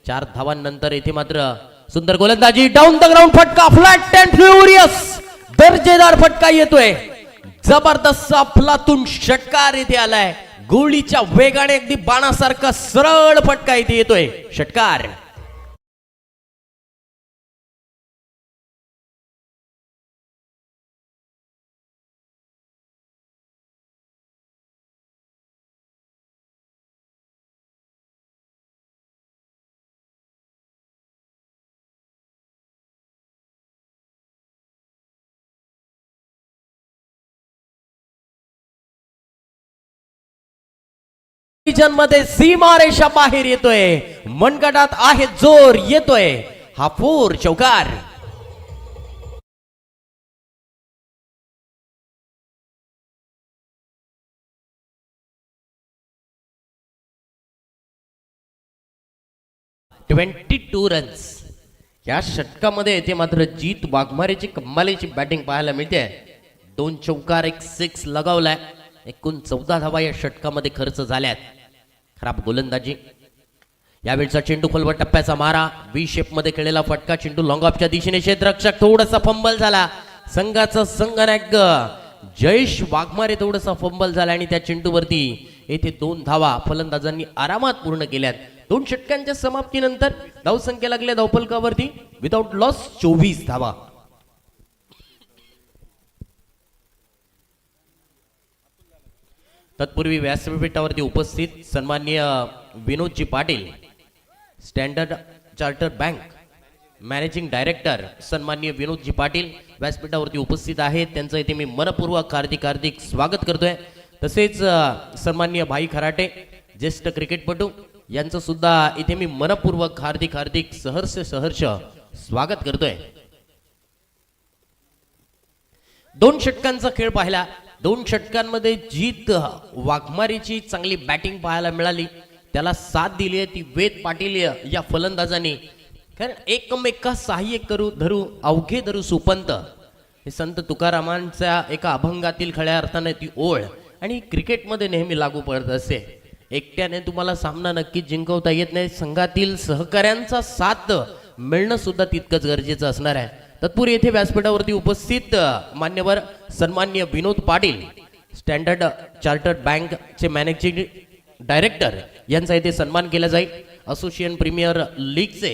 4 धावांनंतर इथे मात्र सुंदर गोलंदाजी, डाऊन द ग्राउंड फटका, फ्लॅट अँड फ्युरियस दर्जेदार फटका येतोय. जबरदस्त अफलातून षटकार इथे आलाय. गोळीच्या वेगाने अगदी बाणासारखा सरळ फटका इथे येतोय. षटकार. रिजन मध्ये सीमारेषा बाहेर येतोय, मनगटात आहे जोर येतोय हा 4 चौकार. (22 रन्स या षटकामध्ये येथे मात्र जीत वाघमारेची कमालीची बॅटिंग पाहायला मिळते. 2 चौकार 1 सिक्स लगावलाय. एकूण 14 धावा या षटकामध्ये खर्च झाल्यात. खराब गोलंदाजी. यावेळचा चेंडू खोलवर टप्प्याचा मारा, व्ही शेप मध्ये खेळलेला फटका, चेंडू लॉंग ऑफच्या दिशेने, क्षेत्ररक्षक थोडासा फंबल झाला. संघाचा संघनायक जयेश वाघमारे थोडासा फंबल झाला आणि त्या चेंडूवरती येथे 2 धावा फलंदाजांनी आरामात पूर्ण केल्यात. 2 षटकांच्या समाप्तीनंतर धावसंख्या लागल्या धावफलकावरती विदाउट लॉस 24 धावा. तत्पूर्वी व्यासपीठावरती उपस्थित सन्माननीय Vinodji Patil, standard charter bank managing director सन्माननीय विनोदजी पाटील व्यासपीठावरती उपस्थित आहेत. त्यांचं इथे मी मनपूर्वक हार्दिक स्वागत करतोय. तसेच सन्माननीय भाई खराटे ज्येष्ठ क्रिकेटपटू यांचं सुद्धा इथे मी मनपूर्वक हार्दिक सहर्ष स्वागत करतोय. 2 षटकांचा खेळ पाहिला. 2 षटकांमध्ये जीत वाघमारेची चांगली बॅटिंग पाहायला मिळाली. त्याला साथ दिली आहे ती वेद पाटील या फलंदाजांनी. कारण एकमेका सहाय्य करू धरू अवघे धरू सुपंत हे संत तुकारामांच्या एका अभंगातील खऱ्या अर्थाने ती ओळ आणि क्रिकेटमध्ये नेहमी लागू पडत असते. एकट्याने तुम्हाला सामना नक्कीच जिंकवता येत नाही, संघातील सहकाऱ्यांचा साथ मिळणं सुद्धा तितकंच गरजेचं असणार आहे. तत्पूर्वी येथे व्यासपीठावरती उपस्थित मान्यवर सन्माननीय विनोद पाटील, स्टँडर्ड चार्टर्ड बँकचे मॅनेजिंग डायरेक्टर यांचा इथे सन्मान केला जाईल. असोसिएशन प्रीमियर लीगचे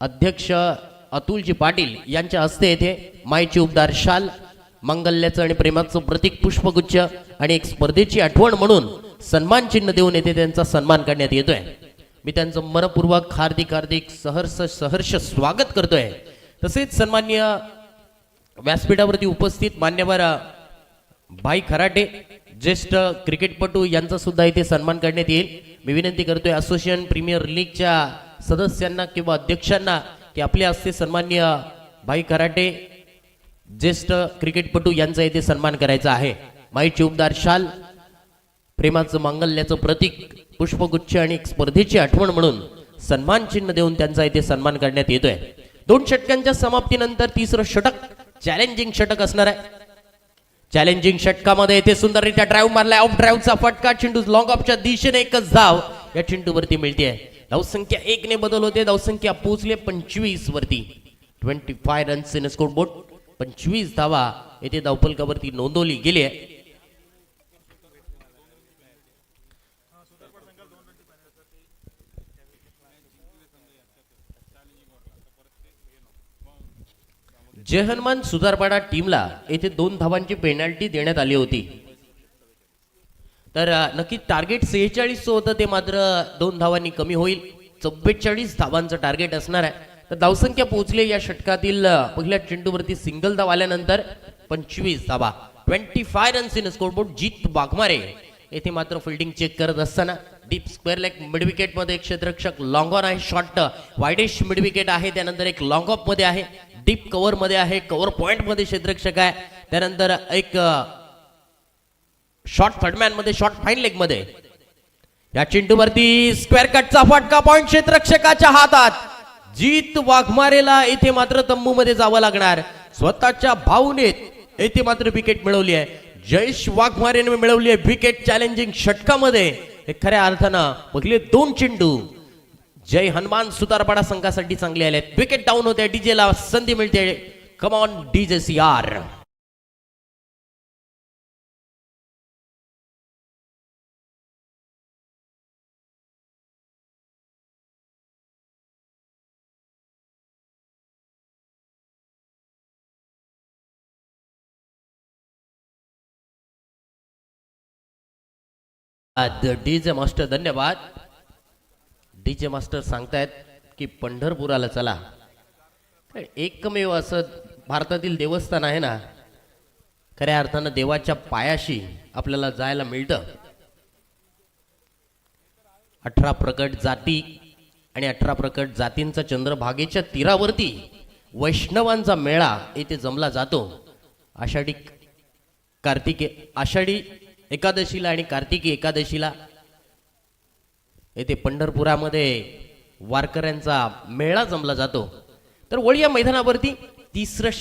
अध्यक्ष अतुलजी पाटील यांच्या हस्ते येथे मायची उबदार शाल, मंगल्याचं आणि प्रेमाचं प्रतीक पुष्पगुच्छ आणि एक स्पर्धेची आठवण म्हणून सन्मान चिन्ह देऊन येथे त्यांचा सन्मान करण्यात येतोय. मी त्यांचं मनपूर्वक हार्दिक सहर्ष स्वागत करतोय. तसेच सन्माननीय व्यासपीठावरती उपस्थित मान्यवर भाई खराटे ज्येष्ठ क्रिकेटपटू यांचा सुद्धा इथे सन्मान करण्यात येईल. मी विनंती करतोय असोसिएशन प्रीमियर लीगच्या सदस्यांना किंवा अध्यक्षांना की आपल्या हस्ते सन्माननीय भाई खराटे ज्येष्ठ क्रिकेटपटू यांचा इथे सन्मान करायचा आहे. माईची उबदार शाल, प्रेमाचं मांगल्याचं प्रतीक पुष्पगुच्छ आणि एक स्पर्धेची आठवण म्हणून सन्मान चिन्ह देऊन त्यांचा इथे सन्मान करण्यात येतोय. 2 षटकांच्या समाप्तीनंतर 3रं षटक चॅलेंजिंग षटक असणार आहे. चॅलेंजिंग षटकामध्ये इथे सुंदररित्या ड्राईव्ह मारलाय. ऑफ ड्राईव्हचा फटका, चेंडू लॉंग ऑफच्या दिशेने एकच धाव या चेंडूवरती मिळते. धावसंख्या 1 ने बदल होते. धावसंख्या पोहोचले 25 वरती. 25 रन्स इन स्कोरबोर्ड. 25 धावा येथे धावफलकावरती नोंदवली गेली आहे. जय हनुमान सुधारपाडा टीमला येथे 2 धावांची पेनल्टी देण्यात आली होती. तर नक्की टार्गेट 46 होतं, ते मात्र 2 धावांनी कमी होईल. 44 धावांचं टार्गेट असणार आहे. तर धावसंख्या पोहोचले या षटकातील पहिल्या चेंडूवरती सिंगल धाव आल्यानंतर 25 धावा. 25 रन्स इन स्कोरबोर्ड. जीत वाघमारे येथे मात्र फिल्डिंग चेक करत असताना deep square leg mid wicket मध्ये एक क्षेत्ररक्षक लॉंग ऑन आहे. शॉर्ट वाईडिश मिड विकेट आहे. त्यानंतर एक लॉंग ऑफ मध्ये आहे. डीप कव्हर मध्ये आहे. कव्हर पॉइंट मध्ये क्षेत्ररक्षक आहे. त्यानंतर एक शॉर्ट थर्डमॅन मध्ये, शॉर्ट फाईन लेग मध्ये या चेंडूवरती स्क्वेअर कटचा फटका, पॉइंट क्षेत्ररक्षकाच्या हातात. जीत वाघमारेला येथे मात्र तंबू मध्ये जावं लागणार. स्वतःच्या भावनेत येथे मात्र विकेट मिळवली आहे. जयेश वाघमारेने मिळवली आहे विकेट चॅलेंजिंग षटकामध्ये. खऱ्या अर्थानं पहिले 2 चेंडू जय हनुमान सुतारपाडा संघासाठी चांगले आले. विकेट डाऊन होते. डीजे ला संधी मिळते. Come on DJ CR. DJ master धन्यवाद. डीजे मास्टर सांगतायत की पंढरपुराला चला. एकमेव असं भारतातील देवस्थान आहे ना, खऱ्या अर्थानं देवाच्या पायाशी आपल्याला जायला मिळतं. 18 प्रकट जाती आणि 18 प्रकट जातींचा चंद्रभागेच्या तीरावरती वैष्णवांचा मेळा येथे जमला जातो. आषाढी एकादशीला आणि कार्तिकी एकादशीला येथे पंढरपुरामध्ये वारकऱ्यांचा मेळा जमला जातो. तर वळी या मैदानावरती तिसरं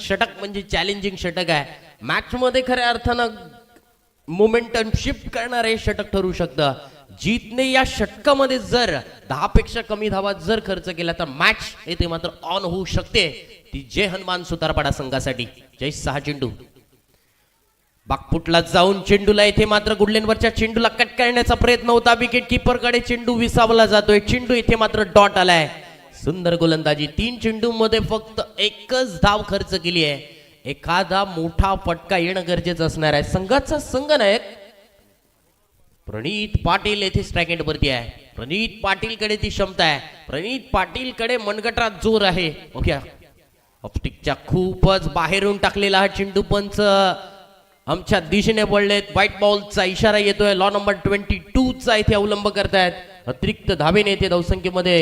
षटक म्हणजे चॅलेंजिंग षटक आहे. मॅच मध्ये खऱ्या अर्थानं मोमेंटम शिफ्ट करणारे षटक ठरू शकतं. जीतने या षटकामध्ये जर 10 पेक्षा कमी धावा जर खर्च केला तर मॅच येथे मात्र ऑन होऊ शकते. ती जय हनुमान सुतारपाडा संघासाठी. जय 6 चेंडू बागपुटला जाऊन चेंडूला इथे मात्र गुडलेनवरच्या चेंडूला कट करण्याचा प्रयत्न होता. विकेट किपर कडे चेंडू विसावला जातोय. चेंडू इथे मात्र डॉट आलाय. सुंदर गोलंदाजी. 3 चेंडू मध्ये फक्त एकच धाव खर्च केली आहे. एखादा मोठा फटका येणं गरजेचं असणार आहे. संघाचा संघनायक प्रणित पाटील येथे स्ट्राइक वरती आहे. प्रणित पाटील कडे ती क्षमता आहे. प्रणित पाटील कडे मनगटात जोर आहे. ओके ऑप्टिकच्या खूपच बाहेरून टाकलेला हा चेंडू पंच आमच्या दिशेने पडलेत. व्हाईट बॉलचा इशारा येतोय. लॉ नंबर 22 चा इथे अवलंब करतायत. अतिरिक्त धावेने येथे धावसंख्येमध्ये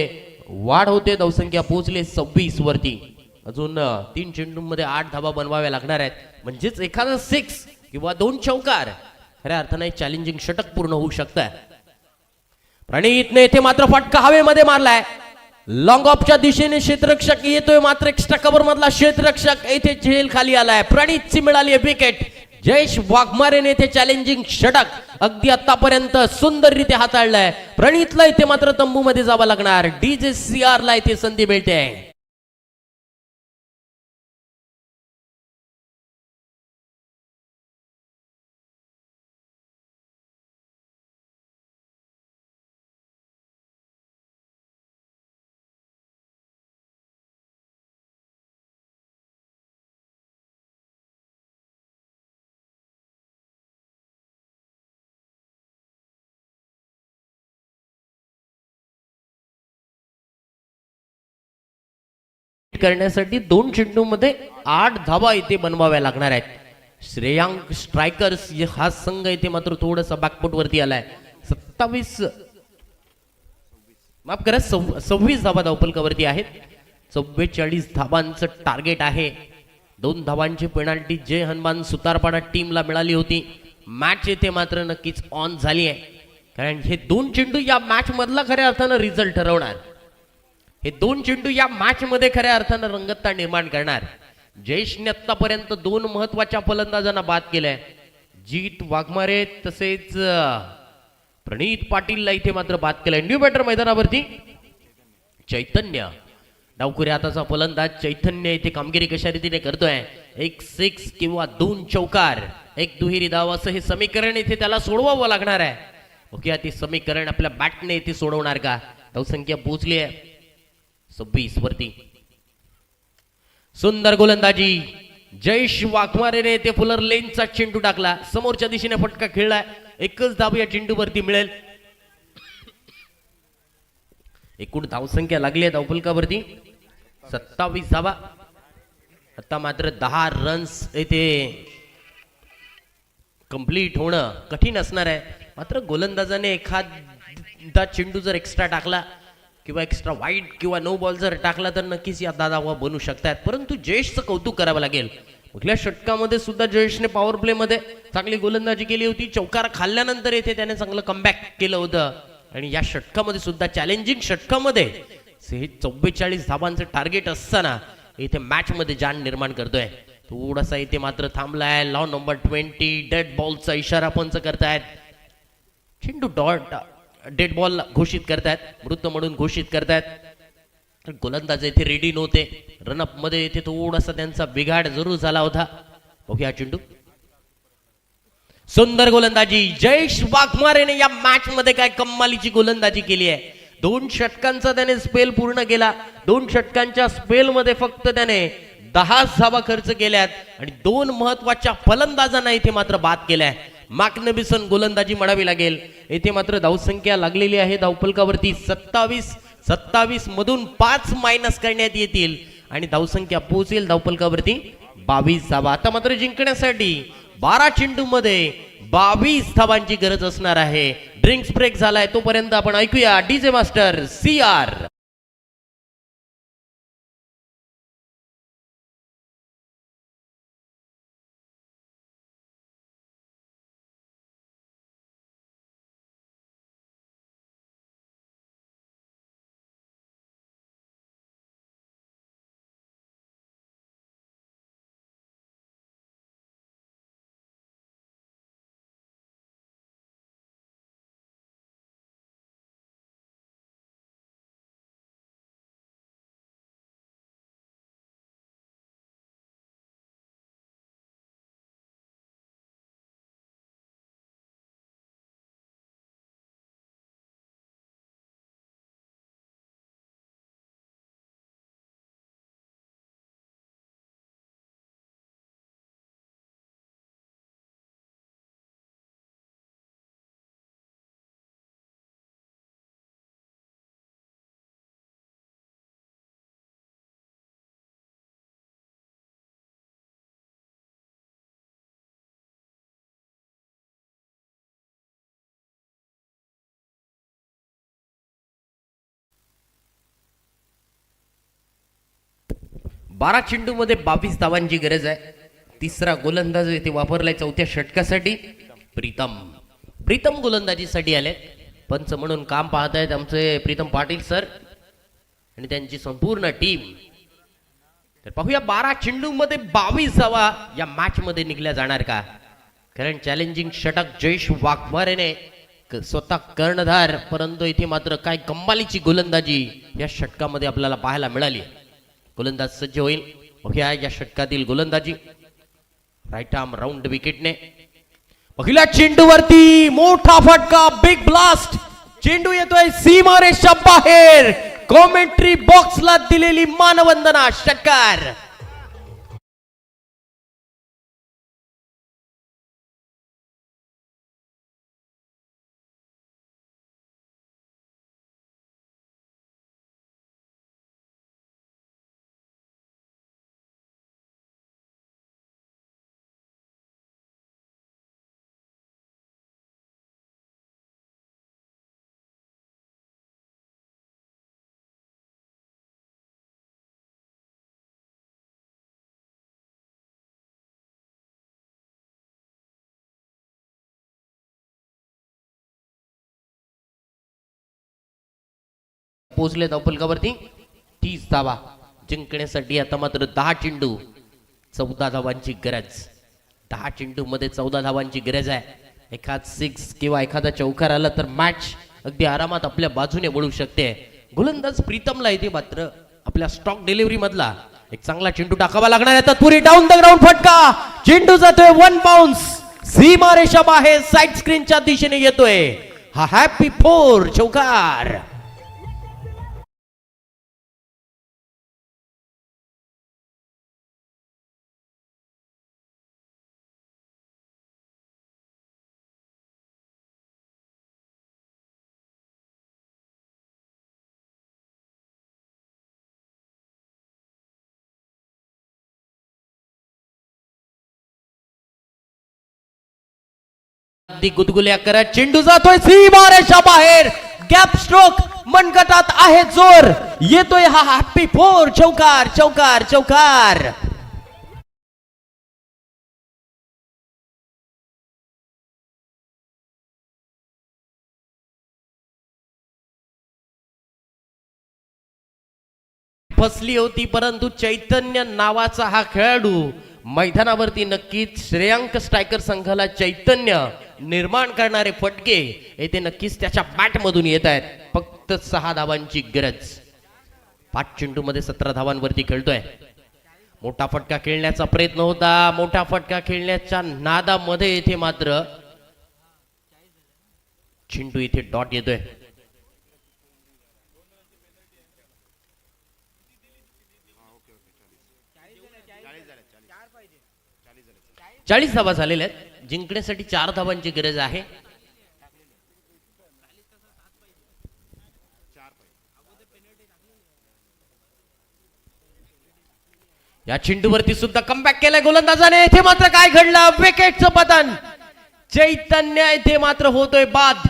वाढ होते. धावसंख्या पोहोचले 26 वरती. अजून 3 चेंडूंमध्ये 8 धावा बनवाव्या लागणार आहेत. म्हणजेच एखादा 6 किंवा 2 चौकार खऱ्या अर्थाने चॅलेंजिंग षटक पूर्ण होऊ शकतं. प्रणितने इथे मात्र फटका हवेमध्ये मारलाय. लॉंग ऑफच्या दिशेने क्षेत्ररक्षक येतोय. मात्र एक्स्ट्रा कव्हर मधला क्षेत्ररक्षक येथे झेल खाली आलाय. प्रणितची मिळाली आहे विकेट. जयेश वाघमारेने इथे चॅलेंजिंग षटक अगदी आतापर्यंत सुंदररीत्या हाताळलाय. प्रणितला इथे मात्र तंबू मध्ये जावं लागणार. DJCR ला इथे संधी मिळते. करण्यासाठी 2 चेंडूमध्ये 8 धावा इथे बनवाव्या लागणार आहेत. श्रेयांक स्ट्रायकर्स हा संघ इथे मात्र थोडंसं बॅकफुट वरती आलाय. 26 धावा धावफलकावरती आहेत. 44 धावांचं टार्गेट आहे. 2 धावांची पेनाल्टी जय हनुमान सुतारपाडा टीमला मिळाली होती. मॅच येथे मात्र नक्कीच ऑन झाली आहे. कारण हे 2 चेंडू या मॅच मधला खऱ्या अर्थानं रिझल्ट ठरवणार. हे 2 चेंडू या मॅच मध्ये खऱ्या अर्थानं रंगतता निर्माण करणार. जयेशने आतापर्यंत 2 महत्वाच्या फलंदाजांना बाद केलंय. जीत वाघमारे तसेच प्रणित पाटीलला इथे मात्र बाद केलंय. न्यू बॅटर मैदानावरती चैतन्य डावखुरी हाताचा फलंदाज चैतन्य इथे कामगिरी कशा रीतीने करतोय. 1 6 किंवा 2 चौकार 1 दुहेरी धाव असं हे समीकरण इथे त्याला सोडवावं लागणार आहे. ओके ते समीकरण आपल्या बॅटने इथे सोडवणार का. धावसंख्या पोहोचली आहे 26 वरती. सुंदर गोलंदाजी. जयेश वाघमारेने ते फुलर लेनचा चेंडू टाकला. समोरच्या दिशेने फटका खेळलाय. एकच धाव या चेंडूवरती मिळेल. एकूण धावसंख्या लागली आहे धावफलकावरती 27 धावा. आता मात्र 10 रन्स येथे कंप्लीट होणं कठीण असणार आहे. मात्र गोलंदाजाने एखादा चेंडू जर एक्स्ट्रा टाकला किंवा एक्स्ट्रा वाईड किंवा नो बॉल जर टाकला तर नक्कीच या धावा बनू शकतात. परंतु जयेशचं कौतुक करावं लागेल. कुठल्या षटकामध्ये सुद्धा जयेशने पॉवर प्ले मध्ये चांगली गोलंदाजी केली होती. चौकार खाल्ल्यानंतर येथे त्याने चांगलं कमबॅक केलं होतं. आणि या षटकामध्ये सुद्धा चॅलेंजिंग षटकामध्ये 44 धावांचं टार्गेट असताना इथे मॅच मध्ये जान निर्माण करतोय. थोडासा इथे मात्र थांबलाय. लॉ नंबर 20 डेड बॉलचा इशारा पंच करतायत. चेंडू डेड बॉल घोषित करतायत. मृत म्हणून घोषित करतायत. गोलंदाज इथे रेडी नव्हते. रनअप मध्ये इथे थोडासा त्यांचा बिघाड जरूर झाला होता. बघूया चेंडू. सुंदर गोलंदाजी. जयेश वाघमारेने या मॅच मध्ये काय कमालीची गोलंदाजी केली आहे. 2 षटकांचा त्याने स्पेल पूर्ण केला. 2 षटकांच्या स्पेल मध्ये फक्त त्याने 10 धावा खर्च केल्यात आणि 2 महत्वाच्या फलंदाजांना इथे मात्र बाद केलाय. मॅग्निफिसंट गोलंदाजी म्हणावी लागेल. येथे मात्र धावसंख्या लागलेली आहे धावफलकावरती 27 मधून 5 मायनस करण्यात येतील आणि धावसंख्या पोहोचेल धावफलकावरती 22 धावा. आता मात्र जिंकण्यासाठी 12 चेंडू मध्ये 22 धावांची गरज असणार आहे. ड्रिंक्स ब्रेक झालाय तोपर्यंत आपण ऐकूया डीजे मास्टर CR. बारा चेंडूमध्ये 22 धावांची गरज आहे. तिसरा गोलंदाज येथे वापरलाय चौथ्या षटकासाठी. प्रीतम गोलंदाजीसाठी आले. पंच म्हणून काम पाहत आहेत आमचे प्रीतम पाटील सर आणि त्यांची संपूर्ण टीम. तर पाहूया 12 चेंडूमध्ये 22 धावा या मॅच मध्ये निघल्या जाणार का. कारण चॅलेंजिंग षटक जयेश वाघमारेने स्वतः कर्णधार, परंतु इथे मात्र काय कमालीची गोलंदाजी या षटकामध्ये आपल्याला पाहायला मिळाली. गोलंदाज सज्ज होईल. बघूया या षटकातील गोलंदाजी. राईट आर्म राऊंड विकेटने. पहिल्या चेंडूवरती मोठा फटका, बिग ब्लास्ट. चेंडू येतोय सीमारेषा बाहेर. कॉमेंट्री बॉक्सला दिलेली मानवंदना. षटकार. पोहोचले धावफलकावरती. 30 धावा जिंकण्यासाठी आता मात्र 10 चेंडू 14 धावांची गरज. 10 चेंडू मध्ये 14 धावांची गरज आहे. एखाद 6 किंवा एखादा चौकार आला तर मॅच अगदी आरामात आपल्या बाजूने वळू शकते. गोलंदाज प्रीतमला इथे मात्र आपल्या स्टॉक डिलिव्हरी मधला एक चांगला चेंडू टाकावा लागणार आहे. तत्पुरी डाऊन द ग्राउंड फटका. चेंडू जातोय 1 बाउन्स. सीमारेषा बाहेर साइड स्क्रीनच्या दिशेने येतोय. हा हॅपी 4 चौकार. अगदी गुदगुल्या करत चेंडू जातोय सीमारेषा बाहेर. Gap stroke. मनगटात आहे जोर. येतोय हा हॅपी 4 चौकार चौकार चौकार. फसली होती, परंतु चैतन्य नावाचा हा खेळाडू मैदानावरती नक्कीच श्रेयांक स्ट्रायकर संघाला चैतन्य निर्माण करणारे फटके येथे नक्कीच त्याच्या बॅट मधून येत आहेत. फक्त 6 धावांची गरज. 5 चेंडू मध्ये 17 धावांवरती खेळतोय. मोठा फटका खेळण्याचा प्रयत्न होता. मोठा फटका खेळण्याच्या नादामध्ये येथे मात्र चेंडू इथे डॉट येतोय. चाळीस धावा झालेल्या आहेत. जिंकण्यासाठी 4 धावांची गरज आहे. या चेंडूवरती सुद्धा कमबॅक केलाय गोलंदाजाने. इथे मात्र काय घडलं. विकेटचं पतन. चैतन्य इथे मात्र होतोय बाद.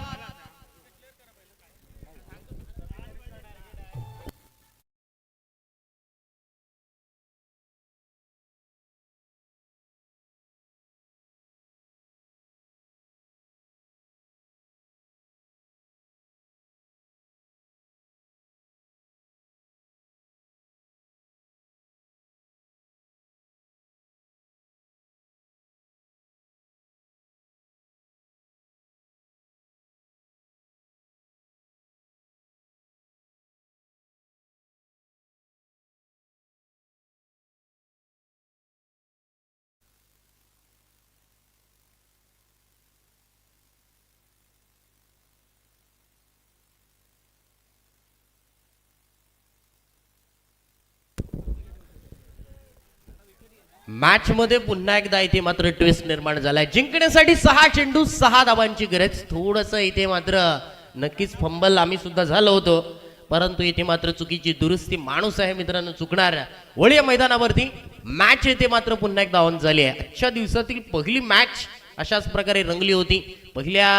मॅच मध्ये पुन्हा एकदा इथे मात्र ट्विस्ट निर्माण झालाय. जिंकण्यासाठी 6 चेंडू 6 धावांची गरज. थोडस इथे मात्र नक्कीच फंबल आम्ही सुद्धा झालो होतो, परंतु इथे मात्र चुकीची दुरुस्ती. माणूस आहे मित्रांनो चुकणार. वळीया मैदानावरती मॅच इथे मात्र पुन्हा एकदा ऑन झाली आहे. आजच्या दिवसातील पहिली मॅच अशाच प्रकारे रंगली होती. पहिल्या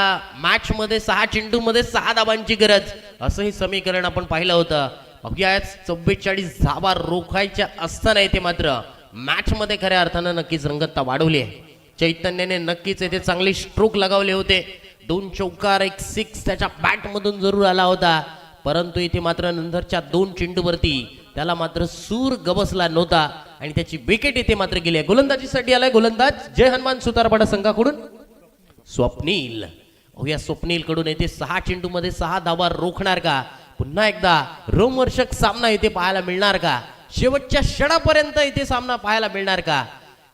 मॅच मध्ये 6 चेंडू मध्ये 6 धावांची गरज असं हे समीकरण आपण पाहिलं होतं. अवघ्या 44 धावा रोखायच्या असताना इथे मात्र मॅच मध्ये खऱ्या अर्थानं नक्कीच रंगतता वाढवली आहे. चैतन्याने नक्कीच येथे चांगले स्ट्रोक लगावले होते. 2 चौकार 1 सिक्स त्याच्या बॅट मधून जरूर आला होता, परंतु इथे मात्र नंतरच्या 2 चेंडूवरती त्याला मात्र सूर गबसला नव्हता आणि त्याची विकेट इथे मात्र गेली आहे. गोलंदाजीसाठी आलाय गोलंदाज जय हनुमान सुतारपाडा संघाकडून स्वप्नील. या स्वप्नील कडून येथे 6 चेंडू मध्ये 6 धावा रोखणार का? पुन्हा एकदा रोमहर्षक सामना इथे पाहायला मिळणार का? शेवटच्या क्षणापर्यंत इथे सामना पाहायला मिळणार का?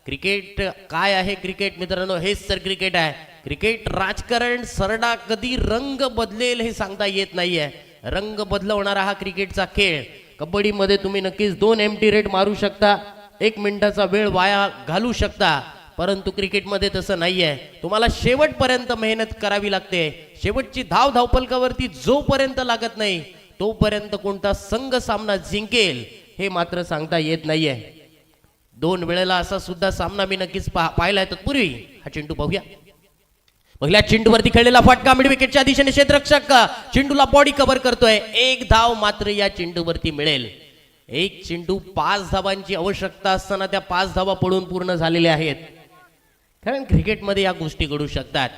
क्रिकेट काय आहे क्रिकेट मित्रांनो, हेच तर क्रिकेट आहे. क्रिकेट राजकारण सरडा कधी रंग बदलेल हे सांगता येत नाहीये. रंग बदलवणारा हा क्रिकेटचा खेळ. कबड्डीमध्ये तुम्ही नक्कीच 2 एम्प्टी रेट मारू शकता, 1 मिनिटाचा वेळ वाया घालू शकता, परंतु क्रिकेटमध्ये तसं नाहीये. तुम्हाला शेवटपर्यंत मेहनत करावी लागते. शेवटची धावपलकावरती जोपर्यंत लागत नाही तोपर्यंत कोणता संघ सामना जिंकेल हे मात्र सांगता येत नाहीये. 2 वेळेला असा सुद्धा सामना मी नक्कीच पाहिला आहे. तत्पूर्वी हा चेंडू पाहूया. पहिल्या चेंडूवरती खेळलेला फटका मिड विकेटच्या दिशेने क्षेत्ररक्षक चेंडूला बॉडी कव्हर करतोय. 1 धाव मात्र या चेंडूवरती मिळेल. 1 चेंडू 5 धावांची आवश्यकता असताना त्या 5 धावा पडून पूर्ण झालेल्या आहेत. कारण क्रिकेटमध्ये या गोष्टी घडू शकतात.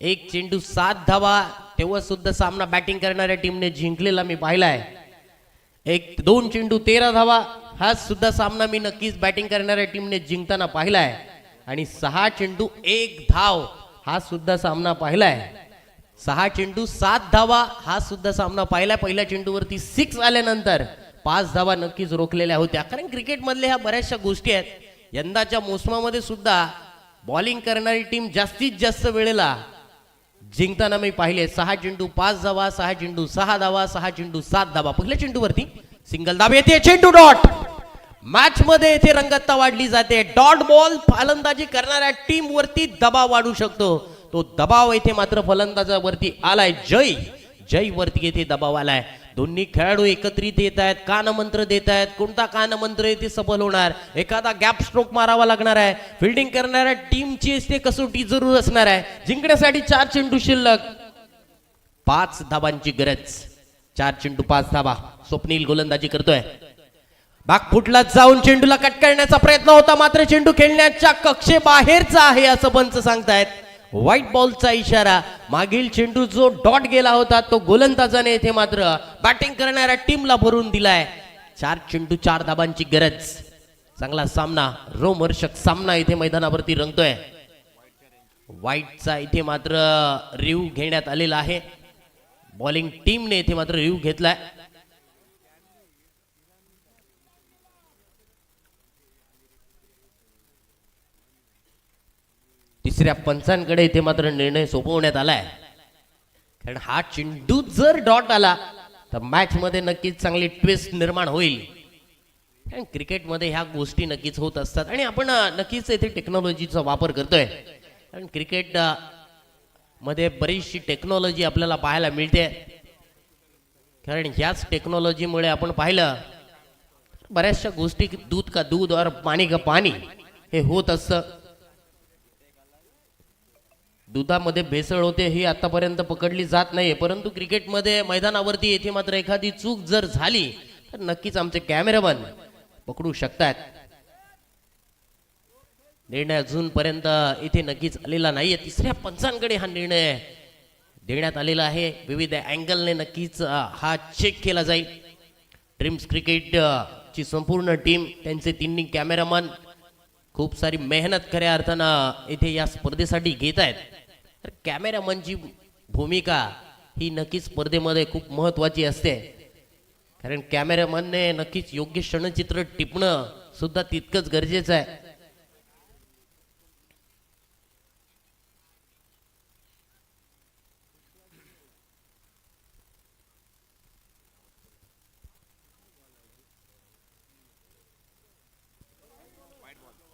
1 चेंडू 7 धावा तेव्हा सुद्धा सामना बॅटिंग करणाऱ्या टीमने जिंकलेला मी पाहिलाय. 2 चेंडू 13 धावा हा सुद्धा सामना मी नक्कीच बॅटिंग करणाऱ्या टीमने जिंकताना पाहिलाय. आणि 6 चेंडू 1 धाव हा सुद्धा सामना पाहिलाय. 6 चेंडू 7 धावा हा सुद्धा सामना पाहिलाय. पहिल्या चेंडूवरती 6 आल्यानंतर 5 धावा नक्कीच रोखलेल्या होत्या. कारण क्रिकेटमधल्या ह्या बऱ्याचशा गोष्टी आहेत. यंदाच्या मोसमामध्ये सुद्धा बॉलिंग करणारी टीम जास्तीत जास्त वेळेला जिंकताना मी पाहिले. 6 चेंडू 5 धावा, 6 चेंडू 6 धावा, 6 चेंडू 7 धावा. पहिल्या चेंडूवरती सिंगल धाव येते, चेंडू डॉट. मॅच मध्ये येथे रंगतता वाढली जाते. डॉट बॉल फलंदाजी करणाऱ्या टीम वरती दबाव वाढू शकतो. तो दबाव येथे मात्र फलंदाजावरती आलाय. जय वरती येथे दबाव आलाय. दोन्ही खेळाडू एकत्रित येत आहेत, कानमंत्र देत आहेत. कोणता कानमंत्र येथे सफल होणार? एखादा गॅप स्ट्रोक मारावा लागणार आहे. फिल्डिंग करणाऱ्या टीमची ते कसोटी जरूर असणार आहे. जिंकण्यासाठी 4 चेंडू शिल्लक, 5 धावांची गरज. 4 चेंडू 5 धावा. स्वप्नील गोलंदाजी करतोय. बागफुटला जाऊन चेंडूला कट करण्याचा प्रयत्न होता, मात्र चेंडू खेळण्याच्या कक्षेबाहेरचा आहे असं पंच सांगतायत. व्हाईट बॉलचा इशारा. मागील चेंडू जो डॉट गेला होता तो गोलंदाजाने येथे मात्र बॅटिंग करणाऱ्या टीमला भरून दिलाय. 4 चेंडू 4 धाबांची गरज. चांगला सामना, रोमहर्षक सामना इथे मैदानावरती रंगतोय. व्हाईटचा इथे मात्र रिव्ह्यू घेण्यात आलेला आहे. बॉलिंग टीमने इथे मात्र रिव्ह्यू घेतलाय. तिसऱ्या पंचांकडे इथे मात्र निर्णय सोपवण्यात आलाय. कारण हा चेंडू जर डॉट आला तर मॅच मध्ये नक्कीच चांगली ट्विस्ट निर्माण होईल. कारण क्रिकेटमध्ये ह्या गोष्टी नक्कीच होत असतात आणि आपण नक्कीच इथे टेक्नॉलॉजीचा वापर करतोय. कारण क्रिकेट मध्ये बरीचशी टेक्नॉलॉजी आपल्याला पाहायला मिळते. कारण ह्याच टेक्नॉलॉजीमुळे आपण पाहिलं बऱ्याचशा गोष्टी दूध का दूध और पाणी का पाणी हे होत असतं. दुधामध्ये भेसळ होते ही आतापर्यंत पकडली जात नाहीये, परंतु क्रिकेटमध्ये मैदानावरती येथे मात्र एखादी चूक जर झाली तर नक्कीच आमचे कॅमेरामन पकडू शकतात. निर्णय अजूनपर्यंत इथे नक्कीच आलेला नाहीये. तिसऱ्या पंचांकडे हा निर्णय देण्यात आलेला आहे. विविध अँगलने नक्कीच हा चेक केला जाईल. ड्रीम्स क्रिकेट ची संपूर्ण टीम, त्यांचे तिन्ही कॅमेरामन खूप सारी मेहनत खऱ्या अर्थानं इथे या स्पर्धेसाठी घेत आहेत. तर कॅमेरामनची भूमिका ही नक्कीच स्पर्धेमध्ये खूप महत्त्वाची असते, कारण कॅमेरामनने नक्कीच योग्य क्षणचित्र टिपणं सुद्धा तितकंच गरजेचं आहे.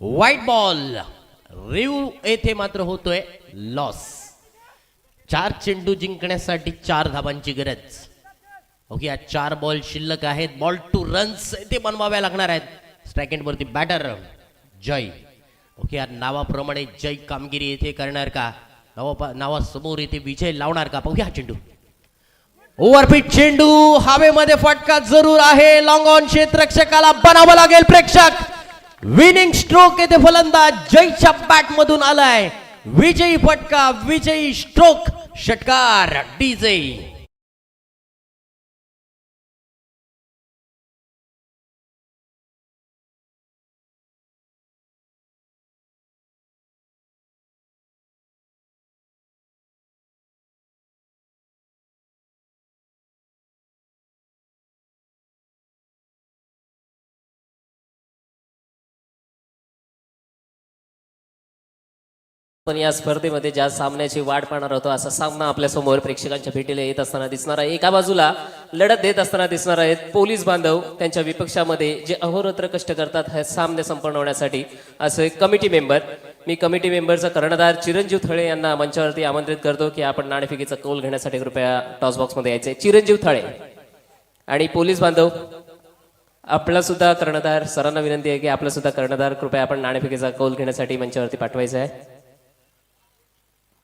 व्हाईट बॉल रिव्ह येथे मात्र होतोय लॉस. 4 चेंडू जिंकण्यासाठी 4 धाबांची गरज. ओके, 4 बॉल शिल्लक आहेत. बॉल टू रन्स येथे बनवाव्या लागणार आहेत. स्ट्राइक एंड वरती बॅटर जय. ओके, या नावाप्रमाणे जय कामगिरी येथे करणार का? नावासमोर येथे विजय लावणार का? बघूया चेंडू. ओव्हरपिच चेंडू हवेमध्ये, फटका जरूर आहे. लॉंग ऑन क्षेत्ररक्षकाला बनावं लागेल. प्रेक्षक विनिंग स्ट्रोक येथे फलंदाज जयच्या बॅट मधून आलाय. विजयी फटका, विजयी स्ट्रोक, षटकार डीजे. पण या स्पर्धेमध्ये ज्या सामन्याची वाट पाहणार होतो असा सामना आपल्या समोर प्रेक्षकांच्या भेटीला येत असताना दिसणार आहे. एका बाजूला लढत देत असताना दिसणार आहेत पोलीस बांधव, त्यांच्या विपक्षामध्ये जे अहोरात्र कष्ट करतात हे सामने संपन्न होण्यासाठी. असे कमिटी मेंबर, मी कमिटी मेंबरचा कर्णधार चिरंजीव थळे यांना मंचावरती आमंत्रित करतो की आपण नाणेफेकीचा कौल घेण्यासाठी कृपया टॉस बॉक्समध्ये यायचे. चिरंजीव थळे आणि पोलीस बांधव, आपला सुद्धा कर्णधार, सरांना विनंती आहे की आपला सुद्धा कर्णधार कृपया आपण नाणेफेकीचा कौल घेण्यासाठी मंचावरती पाठवायचा आहे.